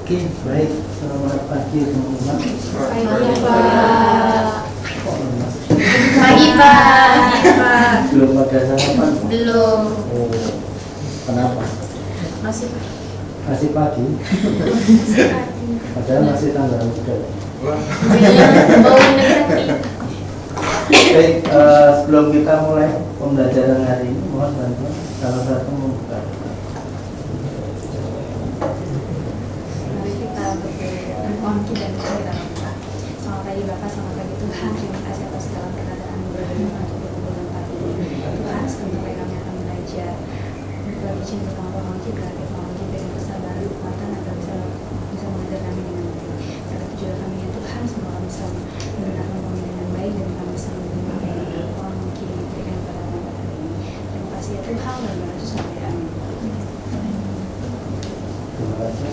Oke, baik. Selamat pagi teman-teman. Pagi Pak. Pagi Pak. Belum pada sarapan? Belum. Oh, kenapa? Masih Pagi? Padahal masih tanggal muda. bau negeri. Baik, sebelum kita mulai pembelajaran hari ini, mohon bantuan salah satu membuka. Mari kita berdoa dan kita berdoa. Selamat pagi Bapak, selamat pagi Tuhan. Terima kasih atas segala keadaan berdoa untuk berkumpul pagi ini. Tuhan, sebentar kami akan belajar. Berdoa izin untuk mengaji berarti mengaji dengan kesabaran, kekuatan agar bisa mengajar kami dengan baik. Karena tujuan kami ya Tuhan, semoga kami bisa mendengarkan kami dengan baik dan kami bisa menerima apa yang Tuhan mungkin diberikan kepada kami hari ini. Terima kasih ya Tuhan, dan berdoa sampai amin. Terima kasih.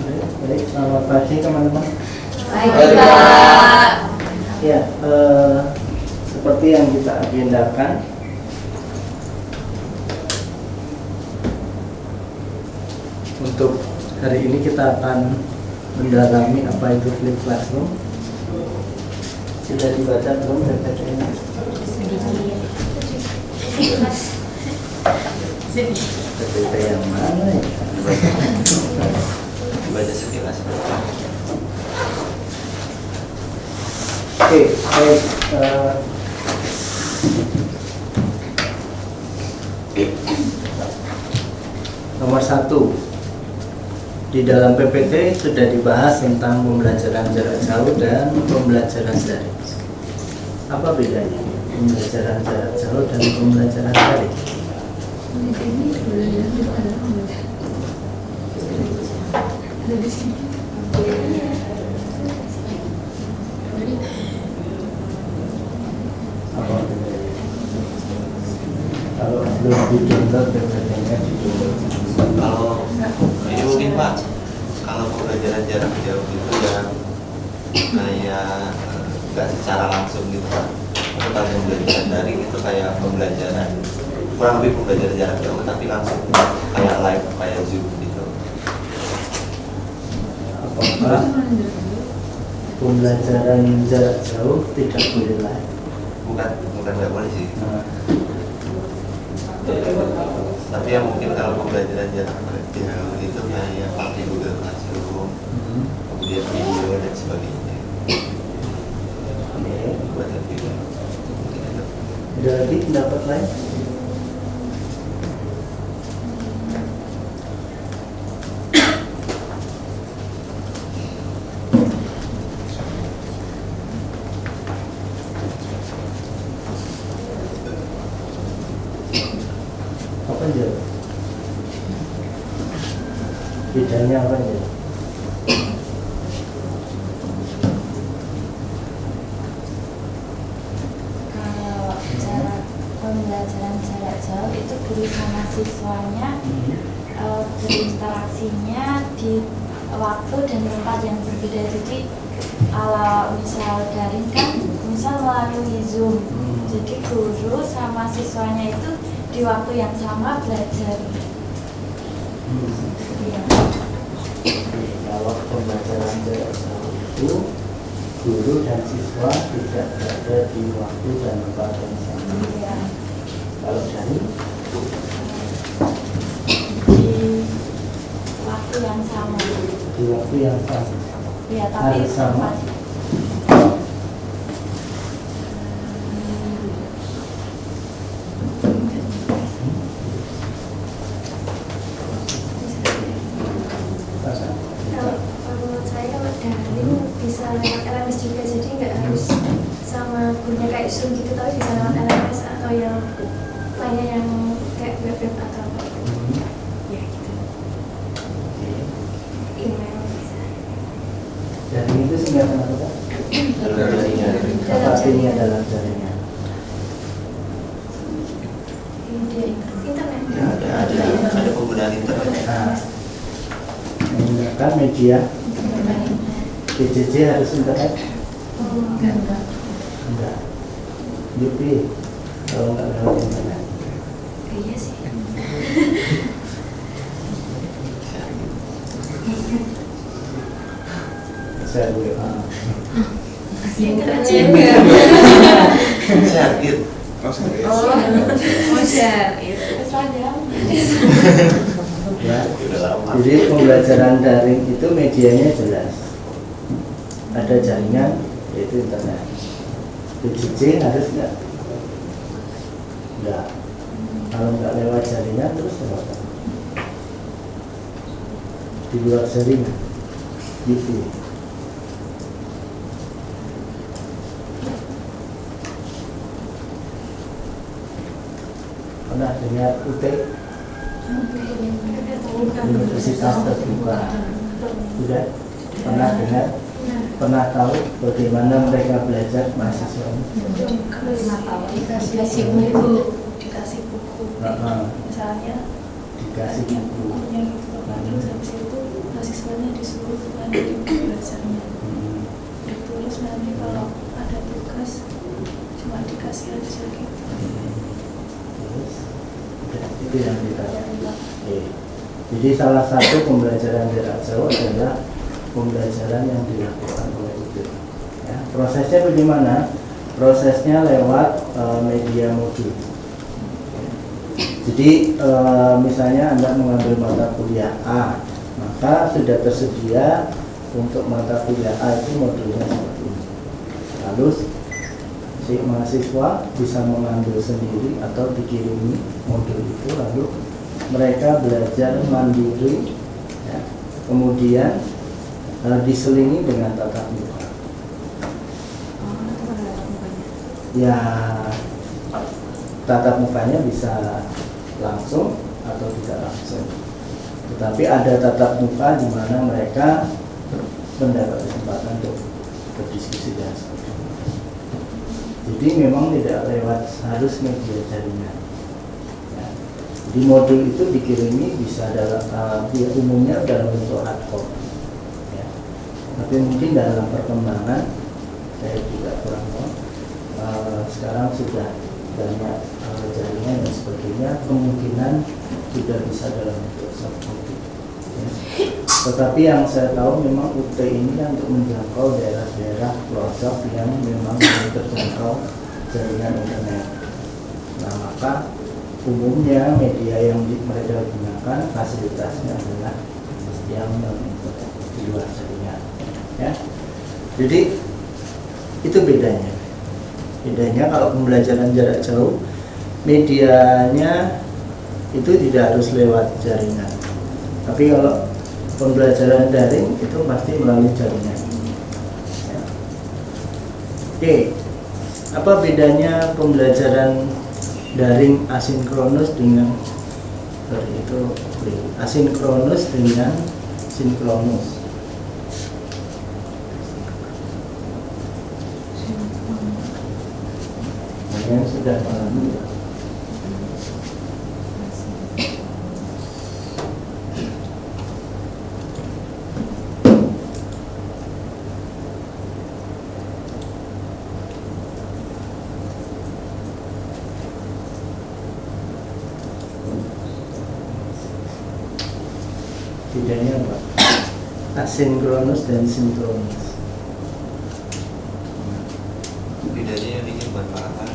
Baik, selamat pagi teman-teman. Pagi Pak. Ya, seperti yang kita agendakan, untuk hari ini kita akan mendalami apa itu flip classroom. Sudah dibaca belum PPT-nya? PPT yang mana ya? Baca sekilas. Oke, baik. Nomor 1, di dalam PPT sudah dibahas tentang pembelajaran jarak jauh dan pembelajaran daring. Apa bedanya pembelajaran jarak jauh dan pembelajaran daring? Apa bedanya? Kalau belum di-download PPT-nya di-download. Kalau ini mungkin Pak, kalau pembelajaran jarak jauh itu yang kayak nggak secara langsung gitu Pak. Untuk kalau pembelajaran daring itu kayak pembelajaran kurang lebih pembelajaran jarak jauh tapi langsung kayak live kayak Zoom gitu. Apakah pembelajaran jarak jauh tidak boleh live? Bukan nggak boleh sih. Nah, Tapi ya mungkin kalau pembelajaran jarak jauh itu kayak pakai Google Classroom, kemudian video dan sebagainya. oke. Buat video. Ada lagi pendapat lain? Apa aja? Bedanya apa aja? Kalau cara pembelajaran jarak jauh itu guru sama siswanya berinteraksinya di waktu dan tempat yang berbeda. Jadi kalau misal daring kan misal melalui Zoom, jadi guru sama siswanya itu di waktu yang sama belajar. Iya. Kalau pembelajaran jarak jauh itu guru dan siswa tidak berada di waktu dan tempat yang sama. Iya. Kalau dari Di waktu yang sama. di waktu yang sama. Ya, tapi Harus sama. tempat. Kalau menurut saya daring bisa lewat LMS juga, jadi nggak harus sama gurunya kayak Zoom gitu, tapi bisa lewat LMS atau yang lainnya yang kayak web atau apa. Ya gitu. Email bisa. Daring itu singkatan apa Pak? Apa artinya dalam jaringan? Internet. Ya, ada penggunaan internet. Nah, menggunakan media PJJ harus internet? Enggak. Yupi, kalau nggak lewat internet. Iya sih. share WA. Share it. Oh, share itu. Ya. Udah lama. Jadi pembelajaran daring itu medianya jelas. Ada jaringan, yaitu internet. PJJ harus nggak? Nggak. Kalau nggak lewat jaringan terus lewat apa? Di luar jaringan, gitu. Pernah dengar UT? Universitas Terbuka. Sudah? Pernah dengar? Pernah tahu bagaimana mereka belajar mahasiswanya? Dikasih buku. Dikasih buku. Misalnya Dikasih buku. bukunya gitu. Terus habis itu mahasiswanya disuruh lanjutin belajarnya. Terus nanti kalau ada tugas cuma dikasih aja gitu. Terus, itu yang kita. Jadi salah satu pembelajaran jarak jauh adalah pembelajaran yang dilakukan oleh UT. Ya, prosesnya bagaimana? Prosesnya lewat media modul. Jadi misalnya Anda mengambil mata kuliah A, maka sudah tersedia untuk mata kuliah A itu modulnya seperti ini. Lalu si mahasiswa bisa mengambil sendiri atau dikirimi modul itu, lalu mereka belajar mandiri, ya. Kemudian diselingi dengan tatap muka. Ya, tatap mukanya bisa langsung atau tidak langsung. Tetapi ada tatap muka di mana mereka mendapat kesempatan untuk berdiskusi dan sebagainya. Jadi memang tidak lewat harus media jaringan. Ya. Jadi modul itu dikirimi bisa dalam umumnya dalam bentuk hardcopy. Ya. Tapi mungkin dalam perkembangan saya juga kurang tahu. Sekarang sudah banyak jaringan dan sebagainya, kemungkinan sudah bisa dalam bentuk soft copy. Ya. Tetapi yang saya tahu memang UT ini kan untuk menjangkau daerah-daerah pelosok yang memang belum terjangkau jaringan internet. Nah, maka umumnya media yang mereka gunakan fasilitasnya adalah yang non-internet di luar jaringan. Ya. Jadi itu bedanya. Bedanya kalau pembelajaran jarak jauh, medianya itu tidak harus lewat jaringan. Tapi kalau pembelajaran daring itu pasti melalui jaringan. Ya. Oke, apa bedanya pembelajaran daring asinkronus dengan asinkronus dengan sinkronus? Yang sudah mengalami. Bedanya apa? Asinkronus dan sinkronus. Bedanya yang bikin manfaat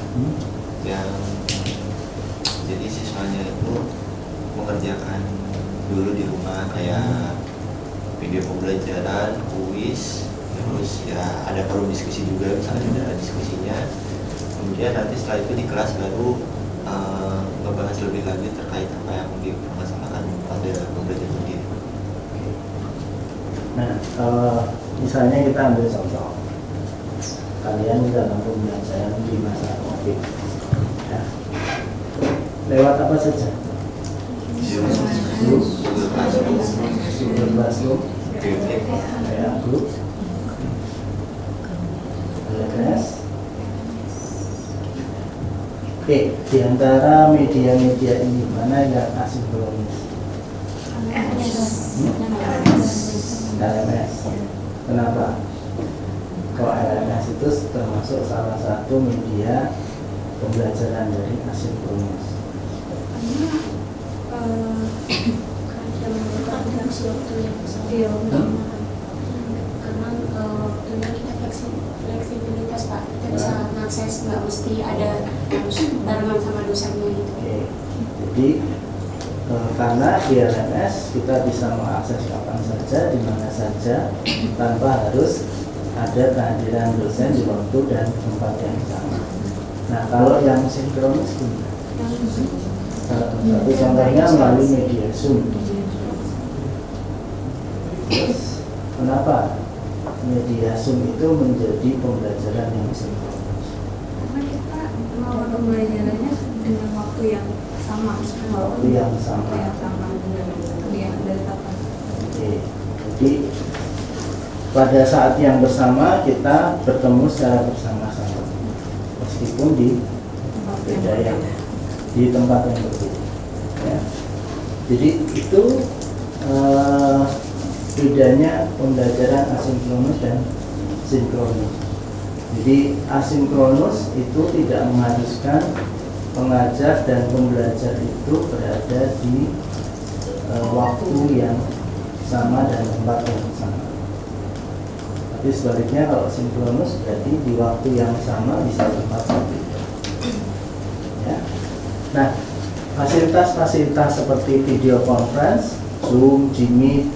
yang jadi siswanya itu mengerjakan dulu di rumah kayak video pembelajaran, kuis, terus ya ada forum diskusi juga, misalnya ada diskusinya. Kemudian nanti setelah itu di kelas baru ngebahas lebih lanjut terkait apa yang dipermasalahkan pada pembelajaran sendiri. Nah, misalnya kita ambil contoh, kalian dalam pembelajaran di masa COVID, ya. Lewat apa saja? Zoom, Google Classroom, kayak grup, LMS. Oke, di antara media-media ini mana yang asinkronis? LMS. Kenapa? Kalau LMS itu termasuk salah satu media pembelajaran dari asinkronus. Kadang sewaktu yang karena dengan kita fleksibilitas Pak, kita bisa mengakses, nggak mesti ada harus barengan sama dosennya gitu. Oke. Jadi karena di LMS kita bisa mengakses kapan saja, di mana saja, tanpa harus ada kehadiran dosen di waktu dan tempat yang sama. Nah, kalau yang sinkronis gimana? Satu contohnya melalui media Zoom. Terus, kenapa media Zoom itu menjadi pembelajaran yang sinkronis? Karena kita mau pembelajarannya dengan waktu yang sama, Waktu yang sama. dengan dari kapan? Oke. Jadi pada saat yang bersama kita bertemu secara bersama-sama, meskipun di beda yang di tempat yang berbeda. Ya. Jadi itu bedanya pembelajaran asinkronus dan sinkronus. Jadi asinkronus itu tidak mengharuskan pengajar dan pembelajar itu berada di waktu yang sama dan tempat yang sama. Tapi sebaliknya kalau sinkronus berarti di waktu yang sama bisa tempat yang berbeda. Ya. Nah, fasilitas-fasilitas seperti video conference, Zoom, Jimmy,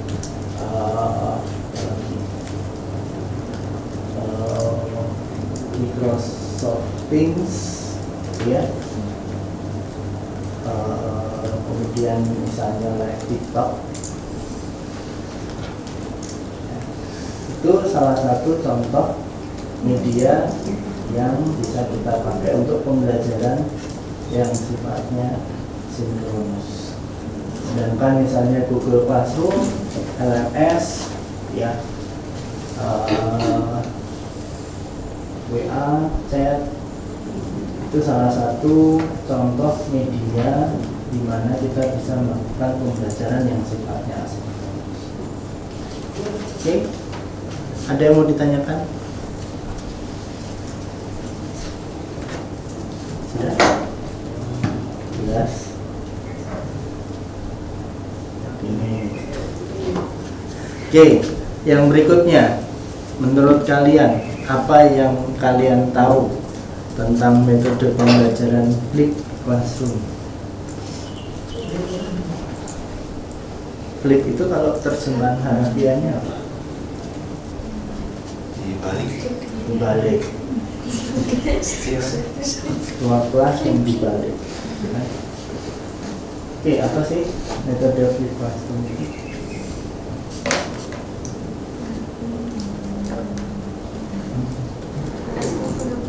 Microsoft Teams, ya, kemudian misalnya live TikTok, itu salah satu contoh media yang bisa kita pakai untuk pembelajaran yang sifatnya sinkronus. Sedangkan misalnya Google Classroom, LMS, ya, WA, chat, itu salah satu contoh media di mana kita bisa melakukan pembelajaran yang sifatnya asinkronus. Oke, ada yang mau ditanyakan? Sudah? Jelas? Ini. Oke, yang berikutnya, menurut kalian apa yang kalian tahu tentang metode pembelajaran Flipped Classroom? Flip itu kalau terjemahan harafiahnya apa? Dibalik. Dibalik. Dua kelas yang dibalik. Oke, apa sih metode Flipped Classroom ini?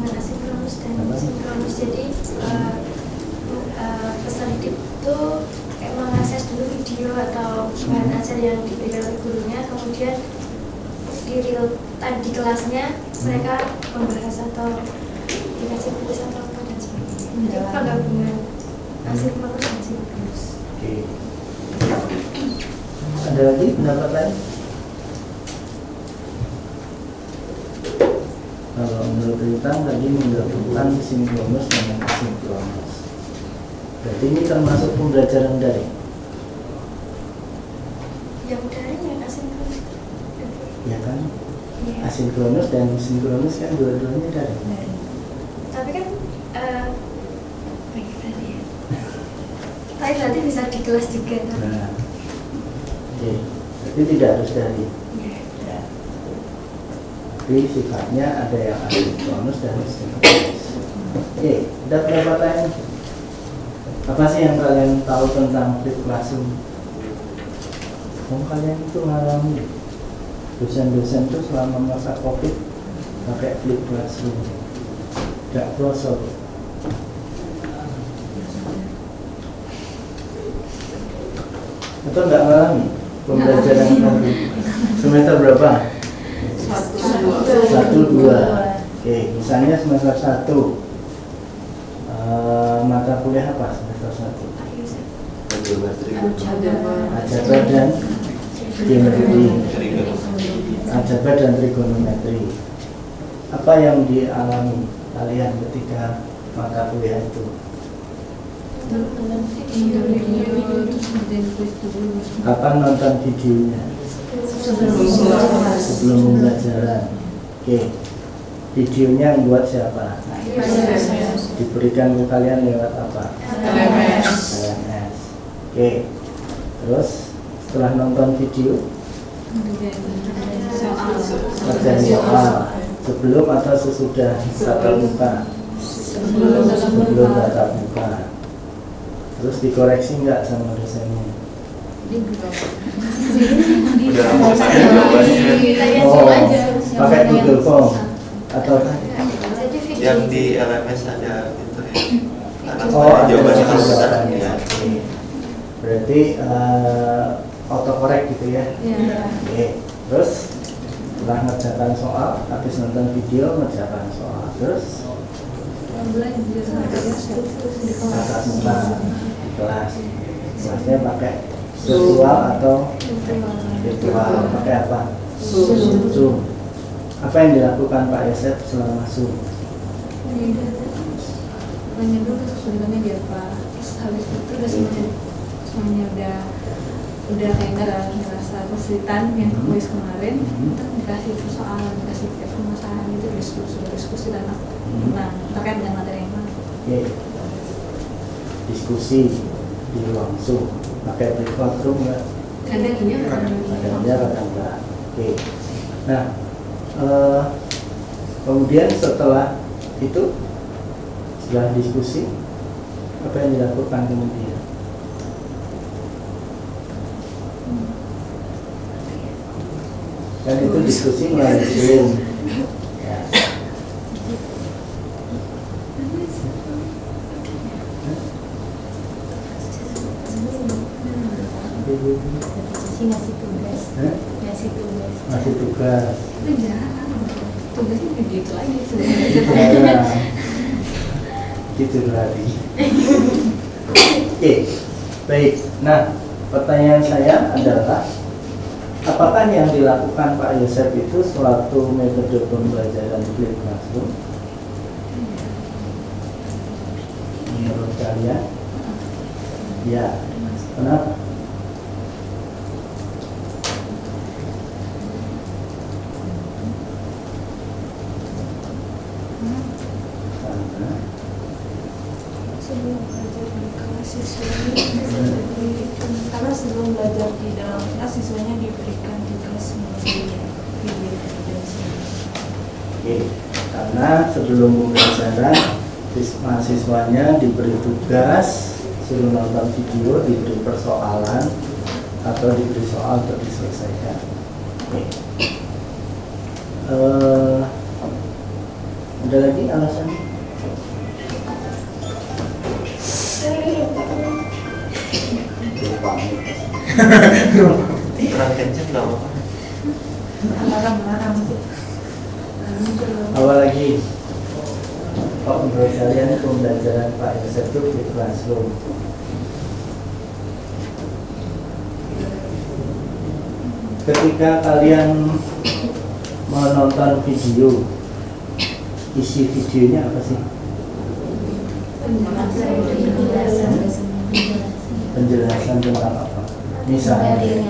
Asinkronus dan sinkronus. Jadi peserta didik itu kayak mengakses dulu video atau bahan ajar yang diberikan oleh gurunya, kemudian di real time di kelasnya mereka membahas atau dikasih tulis atau apa dan sebagainya. Jadi penggabungan asinkronus dan sinkronus. Oke. Ada lagi pendapat lain? Kalau menurut kita tadi menggabungkan sinkronus dengan asinkronus. Berarti ini termasuk pembelajaran daring. Yang daring yang asinkronus. Ya kan? Iya. Asinkronus dan sinkronus kan dua-duanya daring. Tapi kan baik berarti ya. Tapi berarti bisa di kelas juga kan? Nah, oke. Berarti tidak harus daring. Iya. Ya. Tapi sifatnya ada yang asinkronus dan sinkronus. Oke, ada pendapat lain? Apa sih yang kalian tahu tentang Flipped Classroom? Kalian itu mengalami dosen-dosen itu selama masa COVID pakai Flipped Classroom, tidak klosor. Atau nggak mengalami pembelajaran tadi? Semester berapa? 1, 2. Oke, misalnya semester 1 mata kuliah apa semester 1? Aljabar dan geometri. Aljabar dan trigonometri. Apa yang dialami kalian ketika mata kuliah itu? Kapan nonton videonya? Sebelum pembelajaran. Oke, videonya yang buat siapa? Diberikan ke kalian lewat apa? LMS. Oke, terus setelah nonton video kerjaan soal sebelum atau sesudah tatap muka? Sebelum tatap muka. Terus dikoreksi nggak sama dosennya? Udah langsung ada jawabannya. Oh, pakai Google Form atau Yang di LMS ada gitu ya. Karena ada jawabannya kan benar jawabannya. ya. Oke. Berarti autocorrect gitu ya. Oke. Terus setelah ngerjakan soal, habis nonton video ngerjakan soal, terus tatap muka di kelas. Kelasnya pakai virtual atau virtual? Pakai apa? Zoom. Apa yang dilakukan Pak Yosef selama Zoom? Nanya dulu sebenarnya dia apa, terus habis itu udah semuanya udah kayak ngerasa kesulitan yang kuis kemarin, kita dikasih persoalan, dikasih permasalahan itu diskusi dan terkait dengan materi yang mana. Oke. Diskusi di ruang Zoom. Pakai privat room nggak? Kadangnya Kadang enggak. Oke. Nah, kemudian setelah itu, setelah diskusi, apa yang dilakukan kemudian? Kan itu diskusi melalui Zoom. Ya. ngasih tugas, Masih tugas. itu jarang, tugasnya begitu aja Jarang. sebenarnya. Gitu berarti. Oke, baik. Nah, pertanyaan saya adalah, apakah yang dilakukan Pak Yosef itu suatu metode pembelajaran flip classroom? Menurut kalian? Ya. Kenapa? Karena sebelum belajar di dalam kelas siswanya diberikan tugas melalui video evidence. Oke, karena sebelum pembelajaran mahasiswanya diberi tugas, suruh nonton video, diberi persoalan atau diberi soal untuk diselesaikan. Oke. Ada lagi alasannya? Kurang kenceng nggak apa-apa. Apa lagi? Kok menurut kalian pembelajaran Pak Yosef itu di classroom? Ketika kalian menonton video, isi videonya apa sih? Penjelasan tentang apa? Misalnya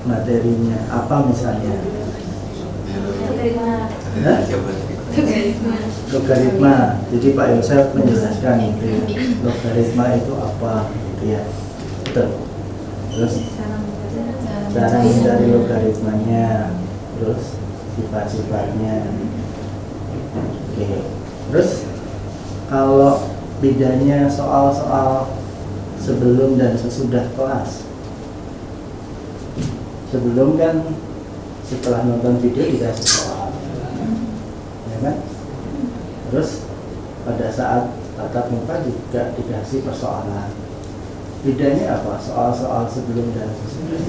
materinya apa misalnya? Hah? Logaritma. Jadi Pak Yosef menjelaskan gitu ya. Logaritma itu apa gitu ya. Betul. Terus cara mencari logaritmanya, terus sifat-sifatnya. Oke. Terus kalau bedanya soal-soal sebelum dan sesudah kelas. Sebelum kan setelah nonton video dikasih soal, ya kan? Terus pada saat tatap muka juga dikasih persoalan. Bedanya apa? Soal-soal sebelum dan sesudah.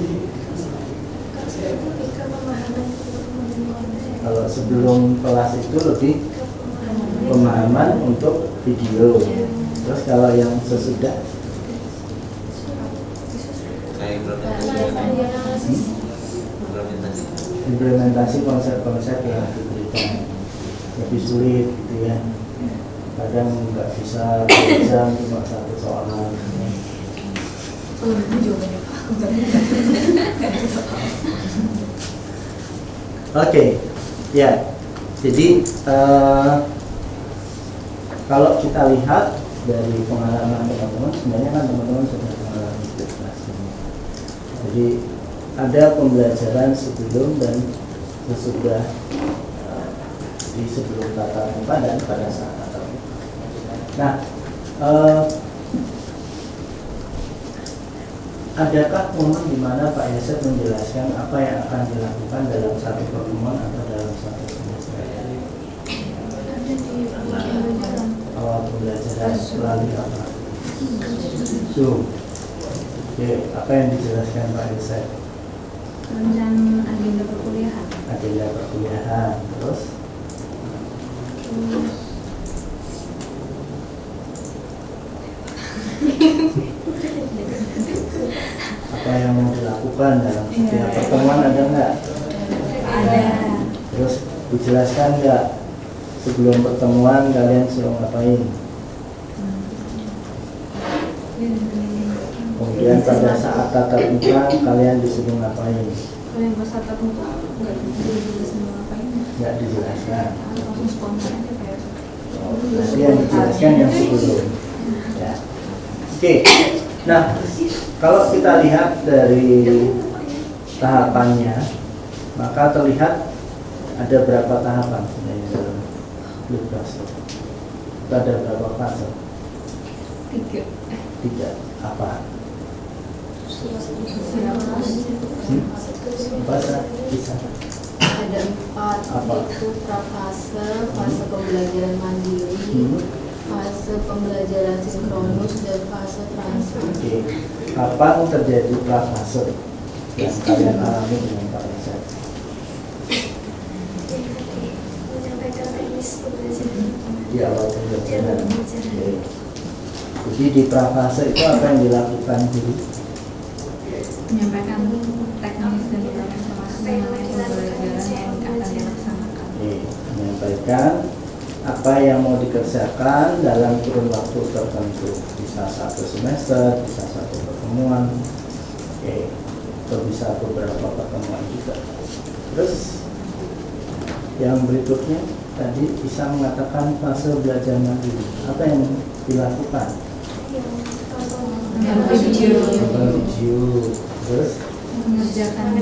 Kalau sebelum kelas itu lebih pemahaman untuk video. Terus kalau yang sesudah Kayak implementasi konsep-konsep yang diberikan lebih sulit gitu ya. Kadang nggak bisa jam cuma satu soalan. Oke, ya. Jadi kalau kita lihat dari pengalaman teman-teman, sebenarnya kan teman-teman sudah mengalami kelas ini. Jadi ada pembelajaran sebelum dan sesudah, di sebelum tatap muka dan pada saat tatap muka. Nah, adakah momen di mana Pak Yosef menjelaskan apa yang akan dilakukan dalam satu pertemuan atau dalam satu semester? Ada di pembelajaran. Awal pembelajaran melalui apa? Zoom. Oke, apa yang dijelaskan Pak Yosef? Rencana agenda perkuliahan. Agenda perkuliahan, terus apa yang mau dilakukan dalam setiap pertemuan, ada nggak? Ada. Terus dijelaskan nggak sebelum pertemuan kalian suruh ngapain? Kemudian pada saat tatap muka kalian disuruh ngapain? Kalau yang pas tatap muka nggak dijelaskan mau ngapain. Nggak dijelaskan. Langsung spontan aja kayak. Berarti yang dijelaskan yang sebelum. Ya. Oke. Nah, kalau kita lihat dari tahapannya, maka terlihat ada berapa tahapan sebenarnya dalam fase. Ada berapa fase? 3. Apa? Bahasa bisa. Ada 4, Apa? yaitu prafase, fase pembelajaran mandiri, fase pembelajaran sinkronus, dan fase transfer. Oke. Kapan terjadi prafase yang kalian alami dengan Pak Yosef? Menyampaikan teknis pembelajaran. Di awal pembelajaran. Oke. Jadi di prafase itu apa yang dilakukan dulu? Menyampaikan teknis dan informasi mengenai pembelajaran yang akan dilaksanakan. Oke. Menyampaikan apa yang mau dikerjakan dalam kurun waktu tertentu, bisa 1 semester, bisa 1 pertemuan, oke, atau bisa beberapa pertemuan juga. Terus yang berikutnya tadi bisa mengatakan fase belajar mandiri. Apa yang dilakukan? Video. Video. Terus Mengerjakan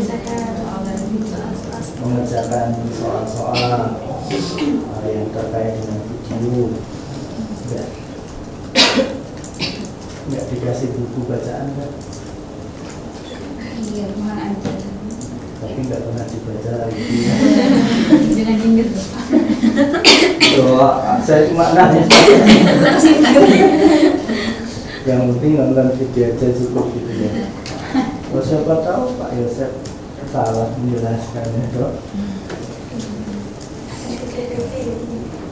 mengerjakan soal-soal yang terkait dengan video. Nggak dikasih buku bacaan kan? Iya, bukan aja. Tapi nggak pernah dibaca lagi. Jangan inget. Saya cuma nanya. Yang penting nonton video aja cukup gitu ya. Oh, siapa tahu Pak Yosef salah menjelaskannya, Dok.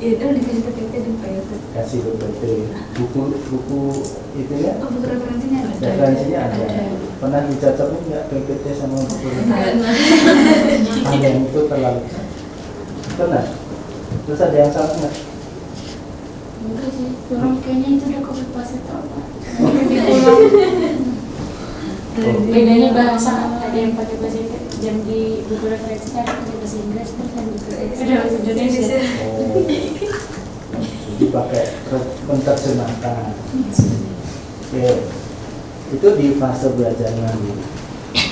Itu dikasih PPT di Pak Yosef. Kasih PPT. Buku itu ya? Oh, buku referensinya ada. Referensinya ada. Pernah dicocokin nggak PPT sama buku? Yang itu terlalu. Pernah. Terus ada yang salah nggak? Enggak sih, kurang kayaknya itu udah copy paste atau apa. Bedanya bahasa, ada yang pakai bahasa Inggris, dan di buku referensinya ada pakai bahasa Inggris, terus yang buku ada bahasa Indonesia. Oh. Jadi pakai menerjemahkan. Oke. Itu di fase belajar mandiri.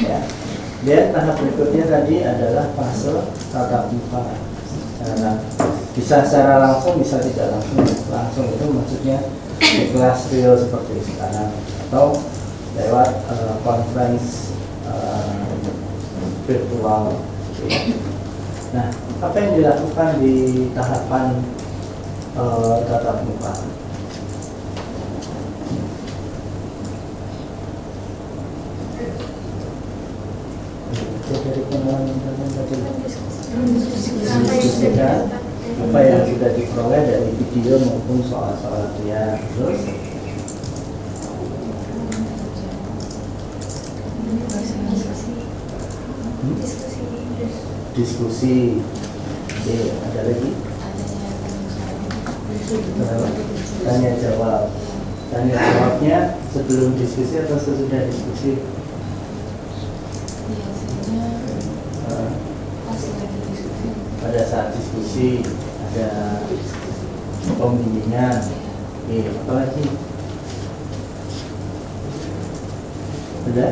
Ya. Dan tahap berikutnya tadi adalah fase tatap muka. Bisa secara langsung, bisa tidak langsung. Langsung itu maksudnya di kelas real seperti sekarang, atau lewat conference virtual. Nah, apa yang dilakukan di tahapan tatap muka? Dari pengalaman tadi, diskusikan apa yang sudah diperoleh dari video maupun soal-soal dia. Terus diskusi. Oke, ada lagi? Tanya jawab. Tanya jawabnya sebelum diskusi atau sesudah diskusi? Biasanya pas lagi diskusi pada saat diskusi, ada pembimbingan. Oke, apa lagi? Sudah?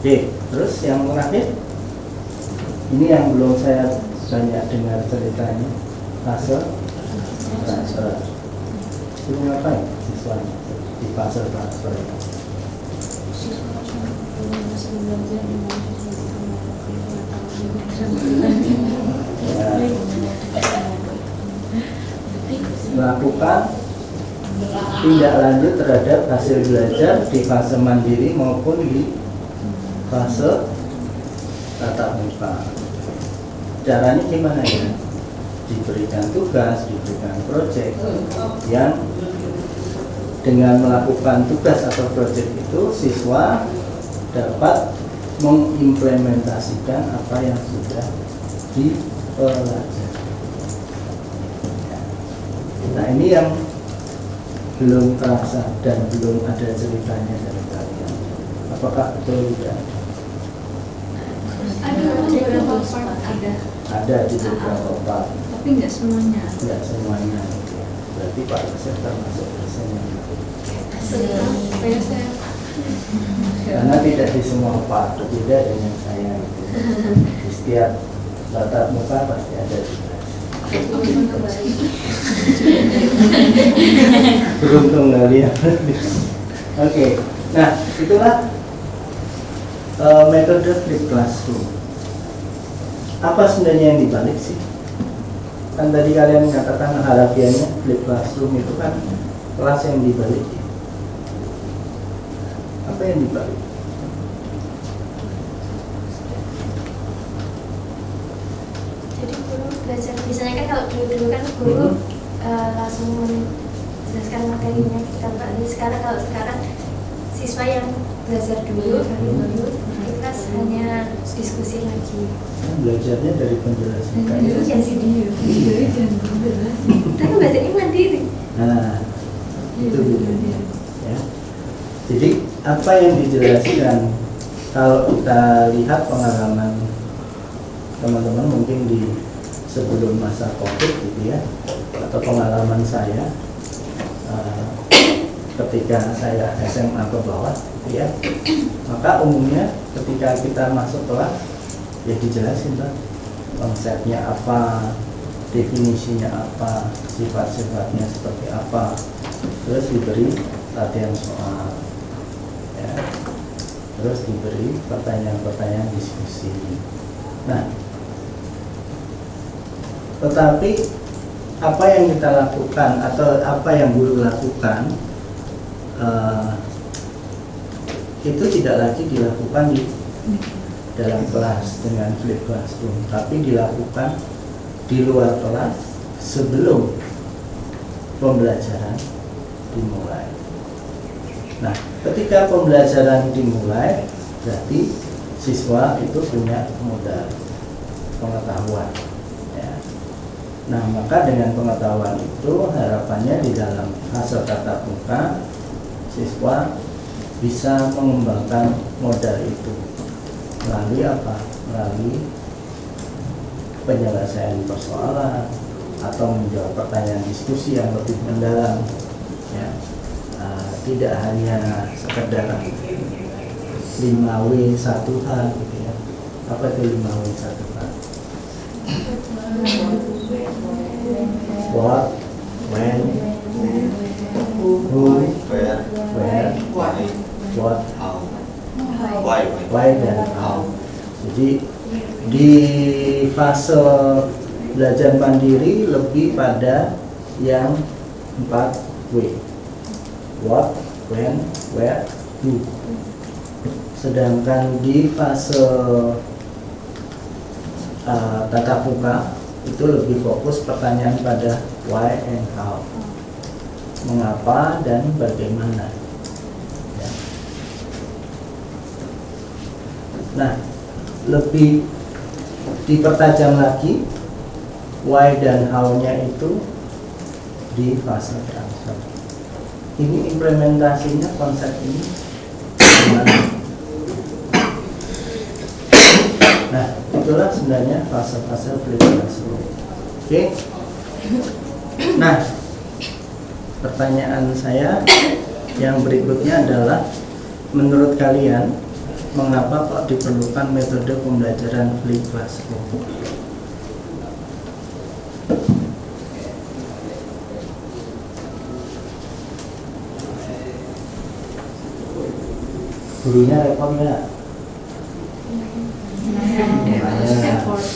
Oke, terus yang terakhir, ini yang belum saya banyak dengar ceritanya, fase transfer. Itu ngapain siswanya di fase transfer itu? Melakukan tindak lanjut terhadap hasil belajar di fase mandiri maupun di fase tatap muka. Caranya gimana ya? Diberikan tugas, diberikan proyek yang dengan melakukan tugas atau proyek itu siswa dapat mengimplementasikan apa yang sudah dipelajari. Nah, ini yang belum terasa dan belum ada ceritanya dari kalian. Apakah betul tidak? Ada beberapa part ada. Ada di beberapa part. Tapi nggak semuanya. Tidak semuanya. Berarti Pak Yosef termasuk dosen yang karena tidak di semua part, berbeda dengan saya. Di setiap tatap muka pasti ada juga. Beruntung kalian. Oke, nah itulah metode flip classroom. Apa sebenarnya yang dibalik sih? Kan tadi kalian mengatakan harafiahnya flip classroom itu kan kelas yang dibalik. Apa yang dibalik? Jadi guru belajar, biasanya kan kalau dulu kan guru langsung menjelaskan materinya kita balik. Kalau sekarang siswa yang belajar dulu baru kita hanya diskusi lagi. Belajarnya dari penjelasan Dulu ya sih dia. Tapi belajarnya mandiri. Nah, itu bedanya. Ya. Jadi apa yang dijelaskan kalau kita lihat pengalaman teman-teman mungkin di sebelum masa COVID gitu ya, atau pengalaman saya ketika saya SMA ke bawah gitu ya, maka umumnya ketika kita masuk kelas ya dijelasin Pak konsepnya apa, definisinya apa, sifat-sifatnya seperti apa, terus diberi latihan soal ya, terus diberi pertanyaan-pertanyaan diskusi. Nah, tetapi apa yang kita lakukan atau apa yang guru lakukan itu tidak lagi dilakukan di dalam kelas dengan flip classroom, tapi dilakukan di luar kelas sebelum pembelajaran dimulai. Nah, ketika pembelajaran dimulai, berarti siswa itu punya modal pengetahuan. Ya. Nah, maka dengan pengetahuan itu harapannya di dalam fase tatap muka, siswa bisa mengembangkan modal itu melalui apa? Melalui penyelesaian persoalan atau menjawab pertanyaan diskusi yang lebih mendalam. Ya. Tidak hanya sekedar 5W 1H gitu ya. Apa itu 5W 1H? What, when, who, Where, where, why, what, how, why. why, dan how. Jadi di fase belajar mandiri lebih pada yang 4W. What, when, where, who. Sedangkan di fase tatap muka itu lebih fokus pertanyaan pada why and how, mengapa dan bagaimana. Ya. Nah, lebih dipertajam lagi why dan how-nya itu di fase transfer. Ini implementasinya konsep ini gimana? Nah, itulah sebenarnya fase-fase flip classroom. Oke. Nah, pertanyaan saya yang berikutnya adalah, menurut kalian mengapa kok diperlukan metode pembelajaran flip classroom? Gurunya repot nggak? Effort.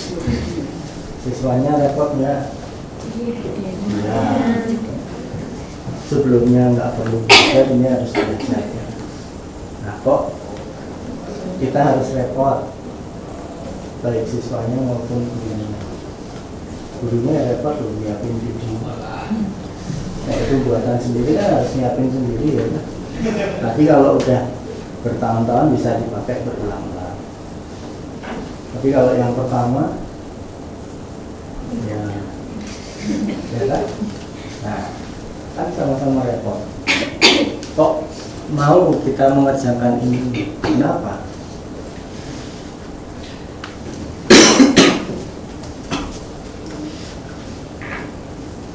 Siswanya repot nggak? Ya. Sebelumnya nggak perlu belajar, ini harus belajar. Nah, kok kita harus repot, baik siswanya maupun gurunya. Gurunya repot loh, nyiapin video. Nah, itu buatan sendiri kan harus nyiapin sendiri ya. Tapi kalau udah bertahun-tahun bisa dipakai berulang-ulang. Tapi kalau yang pertama, ya kan? Nah, kan sama-sama repot. Kok mau kita mengerjakan ini? Kenapa?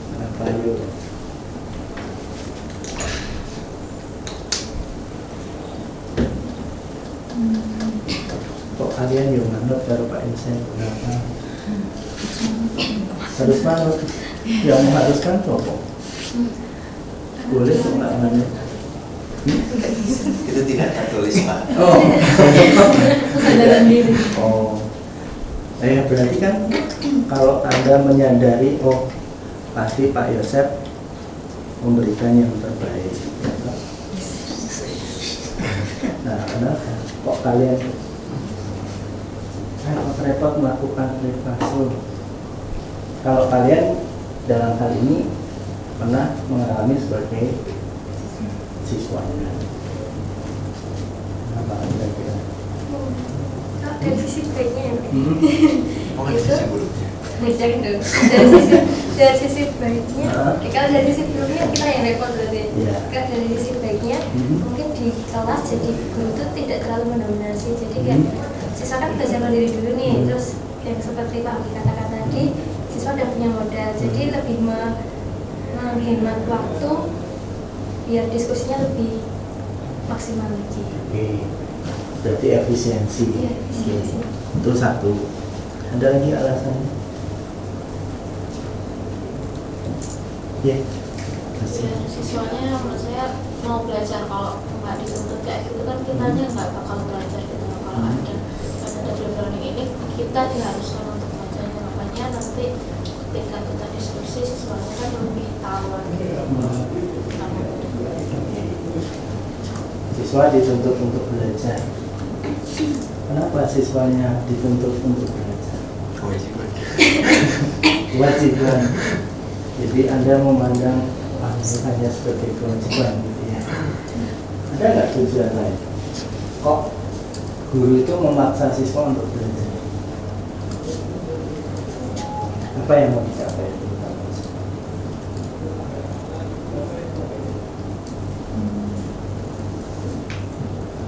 Kenapa yuk? Kok kalian yuk manut baru Pak Insen? Kenapa? Harus manut. Yang mengharuskan kelompok. Boleh kok nggak manut? Itu tidak tertulis, Pak. Oh. Kesadaran diri. Oh. Berarti kan kalau Anda menyadari, oh pasti Pak Yosep memberikan yang terbaik. Ya, Pak? Nah, kenapa? Kok kalian repot melakukan flip classroom? Kalau kalian dalam hal ini pernah mengalami sebagai siswanya, apa kira-kira? Dari sisi baiknya ya, Oh, ada sisi buruknya. dari sisi baiknya, Hah? kalau dari sisi buruknya kita yang repot berarti. Iya. Kalau dari sisi baiknya, mungkin di kelas jadi guru itu tidak terlalu mendominasi. Jadi kan siswa kan belajar mandiri dulu nih, terus yang seperti Pak Abi katakan tadi, siswa udah punya modal, jadi lebih menghemat waktu biar diskusinya lebih maksimal lagi. Oke, berarti efisiensi. Iya, efisiensi. Itu satu. Ada lagi alasannya? Ya, masih. Ya, siswanya menurut saya mau belajar. Kalau nggak dituntut kayak gitu kan kitanya nggak bakal belajar gitu. Kalau ada flip learning ini kita diharuskan untuk belajar, makanya nanti ketika kita diskusi siswanya kan lebih tahu lagi. Siswa dituntut untuk belajar. Kenapa siswanya dituntut untuk belajar? Kewajiban. Kewajiban. Jadi Anda memandang hanya sebagai kewajiban gitu ya. Ada nggak tujuan lain? Kok guru itu memaksa siswa untuk belajar? Apa yang mau dicapai?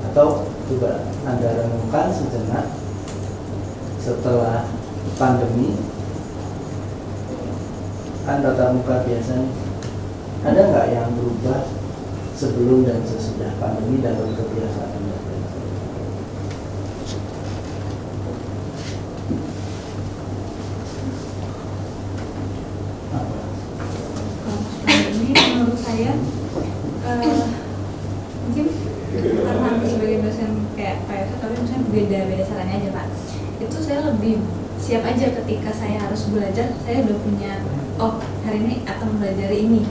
Atau coba Anda renungkan sejenak, setelah pandemi kan tatap muka biasanya, ada nggak yang berubah sebelum dan sesudah pandemi dalam kebiasaan Anda belajar? Apa? Ini menurut saya mungkin karena aku sebagai dosen kayak tapi misalnya beda caranya aja Pak. Itu saya lebih siap aja ketika saya harus belajar, saya udah punya hari ini akan mempelajari ini,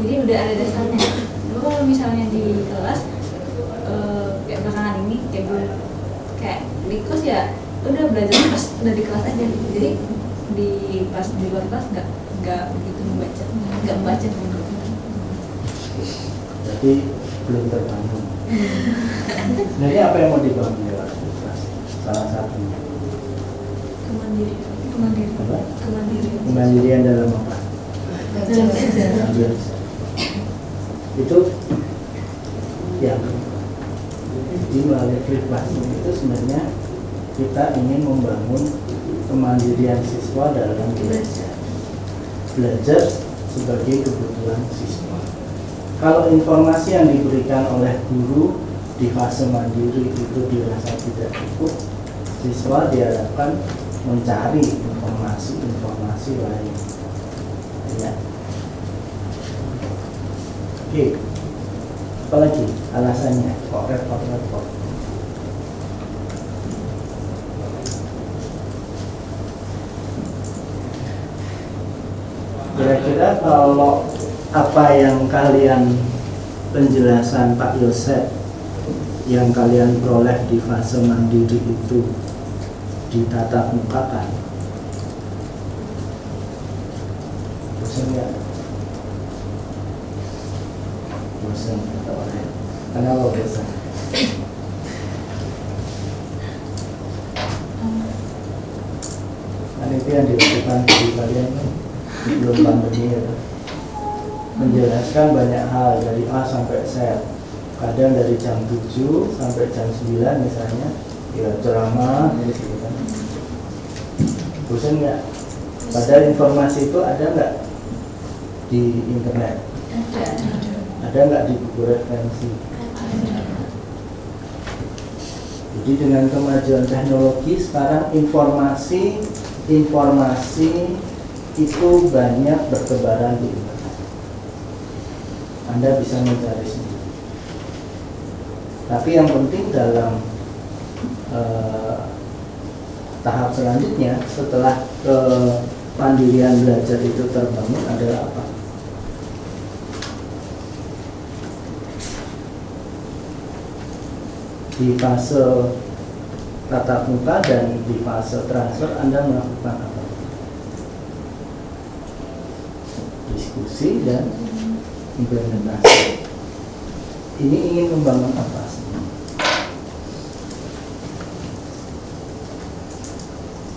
jadi udah ada dasarnya. Lalu kalau misalnya di kelas kayak belakangan ini kayak di kelas ya udah belajar pas udah di kelas aja, jadi pas di luar kelas nggak begitu membaca Jadi belum terbangun. Jadi apa yang mau dibangun lewat kelas? Salah satunya. Kemandirian dalam apa? Belajar. Itu yang jadi melalui flip classroom itu sebenarnya kita ingin membangun kemandirian siswa dalam belajar. Belajar sebagai kebutuhan siswa. Kalau informasi yang diberikan oleh guru di fase mandiri itu dirasa tidak cukup, siswa diharapkan mencari informasi lain. Ya. Oke. Apalagi alasannya kok repot-repot? Kira-kira kalau apa yang kalian penjelasan Pak Yosef yang kalian peroleh di fase mandiri itu ditatap mukakan, bosan ya? Bosan atau orang? Kenapa bosan? Kan itu yang dilakukan di kalian kan sebelum pandemi ya, menjelaskan banyak hal dari A sampai Z. Kadang dari jam 7 sampai jam 9 misalnya, ya ceramah gitu kan. Bosan nggak? Padahal informasi itu ada nggak di internet? Ada nggak di buku referensi? Jadi dengan kemajuan teknologi sekarang informasi itu banyak bertebaran di internet. Anda bisa mencari sendiri. Tapi yang penting dalam tahap selanjutnya setelah kemandirian belajar itu terbangun adalah apa? Di fase tatap muka dan di fase transfer Anda melakukan apa? Diskusi dan implementasi. Ini ingin membangun apa?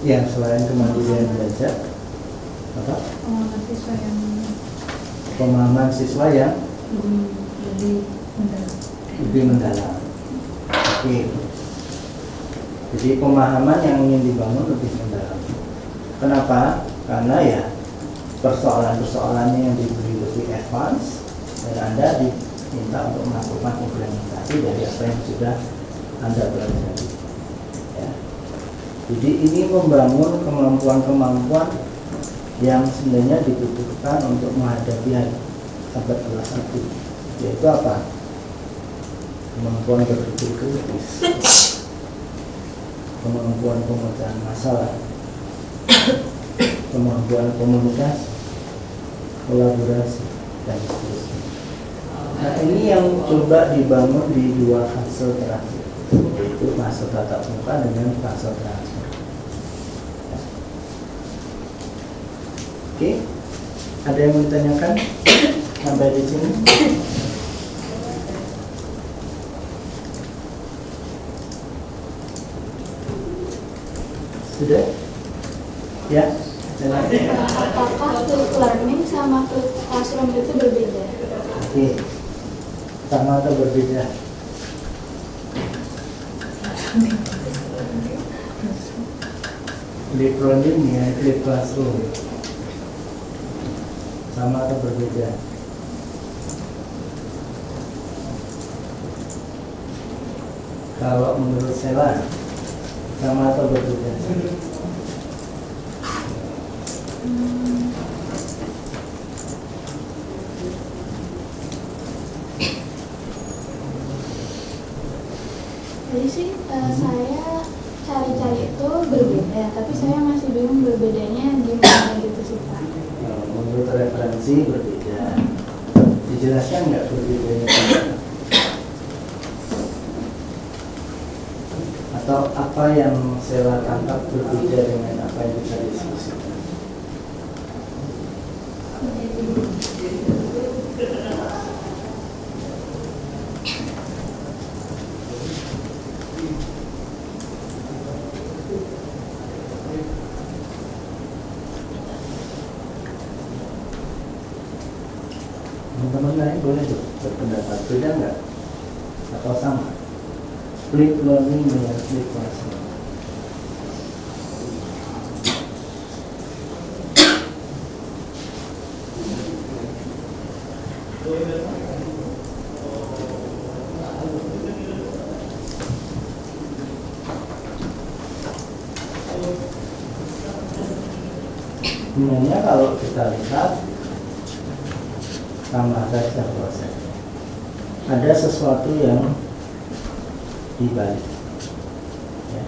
Yang selain kemandirian belajar, apa? Pemahaman siswa yang lebih mendalam. Oke. Jadi pemahaman yang ingin dibangun lebih mendalam. Kenapa? Karena ya persoalan-persoalannya yang diberi lebih advance dan Anda diminta untuk melakukan implementasi dari apa yang sudah Anda pelajari. Ya. Jadi ini membangun kemampuan-kemampuan yang sebenarnya dibutuhkan untuk menghadapi abad kelas 1, yaitu apa? Kemampuan berpikir kritis, kemampuan pemecahan masalah, kemampuan komunikasi, kolaborasi, dan seterusnya. Nah ini yang coba dibangun di 2 fase terakhir, yaitu fase tatap muka dengan fase transfer. Oke, ada yang mau ditanyakan sampai di sini? Sudah? Ya? Apakah flip learning sama flip classroom itu berbeda? Oke, sama atau berbeda? Flip learning ya, flip classroom. Sama atau berbeda? Kalau menurut Sela, sama atau berbeda? Jadi sih saya cari-cari itu berbeda, tapi saya masih bingung berbedanya gimana gitu sih Pak. Menurut referensi berbeda. Dijelaskan nggak berbedanya? Atau apa yang saya tangkap berbeda dengan apa yang kita diskusikan? Teman-teman lain boleh tuh berpendapat, beda nggak? Atau sama? Flip learning dengan flip classroom. Sebenarnya kalau kita lihat sama saja prosesnya. Ada sesuatu yang dibalik. Ya.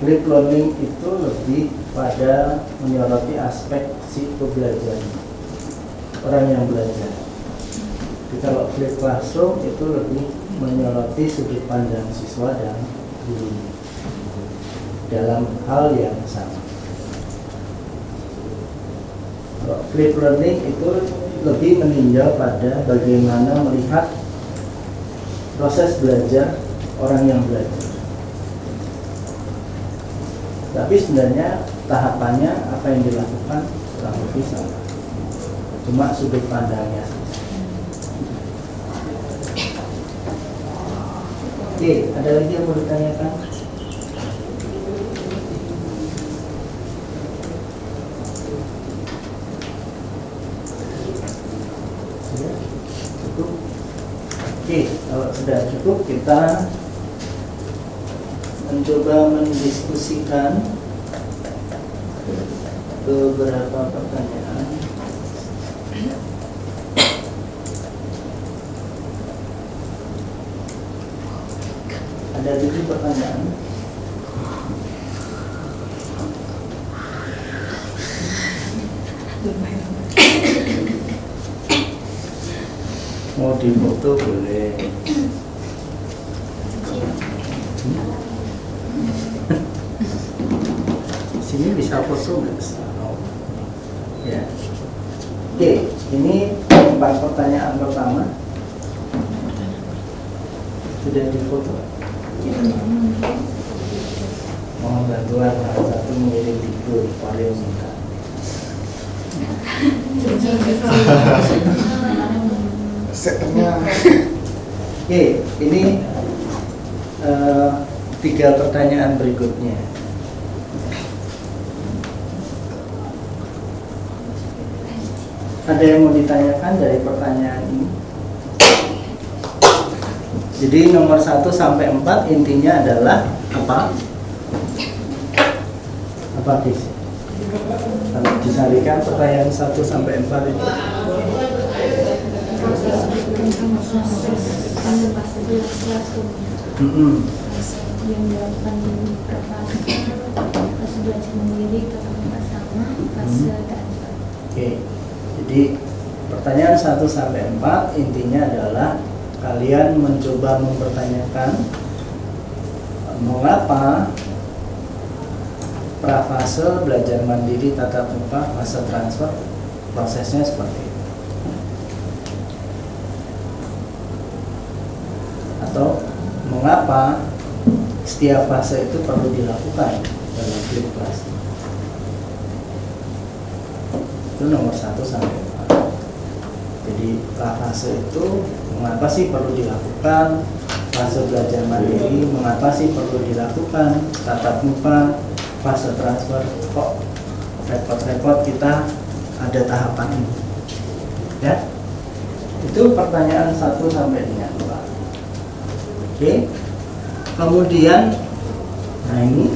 Flip learning itu lebih pada menyoroti aspek si pembelajaran, orang yang belajar. Jadi kalau flip classroom itu lebih menyoroti sudut pandang siswa dan guru dalam hal yang sama. Kalau flip learning itu lebih meninjau pada bagaimana melihat proses belajar orang yang belajar. Tapi sebenarnya tahapannya apa yang dilakukan kurang lebih sama, cuma sudut pandangnya saja. Oke, ada lagi yang mau ditanyakan? Sudah cukup? Oke, kalau sudah cukup kita mencoba mendiskusikan beberapa pertanyaan. Ada 7 pertanyaan. Mau difoto boleh. Sini bisa foto nggak? Ya. Oke, ini 4 pertanyaan pertama. Sudah difoto? Mohon bantuan salah satu mengirim video paling minta. Setnya. Oke, ini 3 pertanyaan berikutnya. Ada yang mau ditanyakan dari pertanyaan ini? Jadi nomor 1 sampai 4 intinya adalah apa? Apa guys? Kalau disarikan pertanyaan 1 sampai 4 itu yang dilakukan pas belajar mandiri tetap sama pas transfer. Oke. Jadi pertanyaan 1 sampai 4 intinya adalah kalian mencoba mempertanyakan mengapa prafase belajar mandiri tatap muka fase transfer prosesnya seperti itu. Atau mengapa setiap fase itu perlu dilakukan dalam flip class. Itu nomor 1 sampai 4. Jadi fase itu mengapa sih perlu dilakukan, fase belajar mandiri mengapa sih perlu dilakukan, tatap muka, fase transfer, kok repot-repot kita ada tahapan ini. Ya, itu pertanyaan 1 sampai dengan 4. Oke. Kemudian, nah ini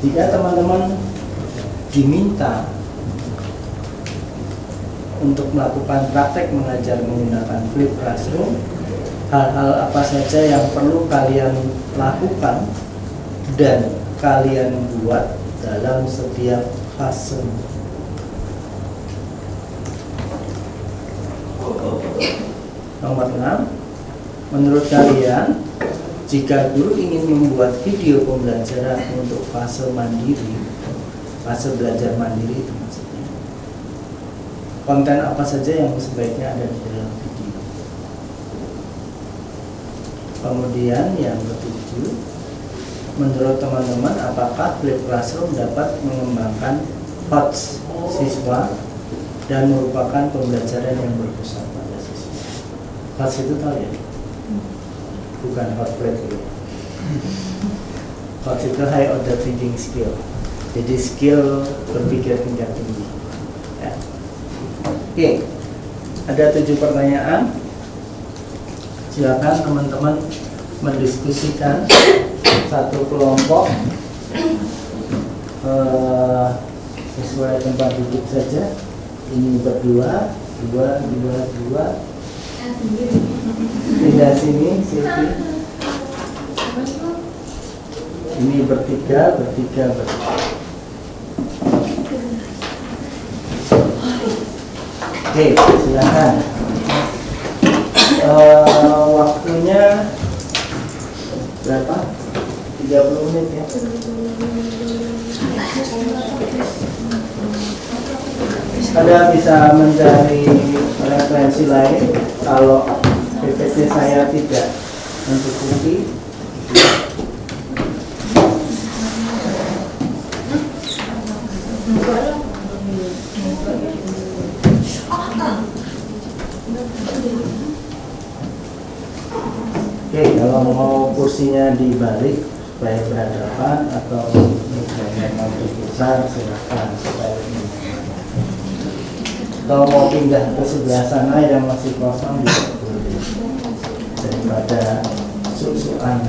jika teman-teman diminta untuk melakukan praktek mengajar menggunakan flip classroom, hal-hal apa saja yang perlu kalian lakukan dan kalian buat dalam setiap fase. Nomor 6, menurut kalian jika guru ingin membuat video pembelajaran untuk fase mandiri, fase belajar mandiri itu maksudnya, konten apa saja yang sebaiknya ada di dalam video. Kemudian yang ke-7, menurut teman-teman apakah flip classroom dapat mengembangkan HOTS siswa dan merupakan pembelajaran yang berpusat pada siswa. HOTS itu tahu ya? Bukan hot plate gitu. HOTS itu high order thinking skill. Jadi skill berpikir tingkat tinggi. Ya. Oke, ada 7 pertanyaan. Silakan teman-teman mendiskusikan satu kelompok sesuai tempat duduk saja. Ini berdua, dua. Pindah sini, Siti. Ini bertiga. Oke, silakan. Waktunya berapa? 30 menit ya. Anda bisa mencari referensi lain kalau PPT saya tidak mencukupi. Oke, kalau mau kursinya dibalik supaya berhadapan atau misalnya mau bergeser silakan supaya ini. Kalau mau pindah ke sebelah sana yang masih kosong juga boleh, daripada susuan.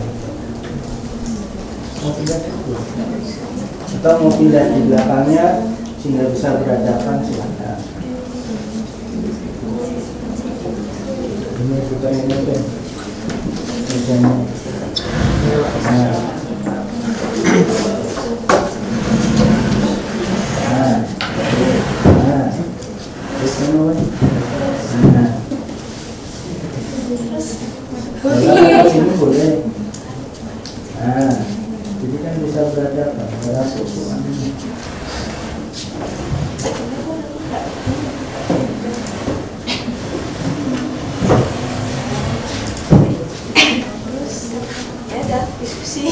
Mau pindah dulu atau mau pindah di belakangnya sehingga bisa berhadapan silakan. Ini juga ini kan. Sini boleh. Nah, jadi kan bisa berhadapan. Susuan ini. Diskusi.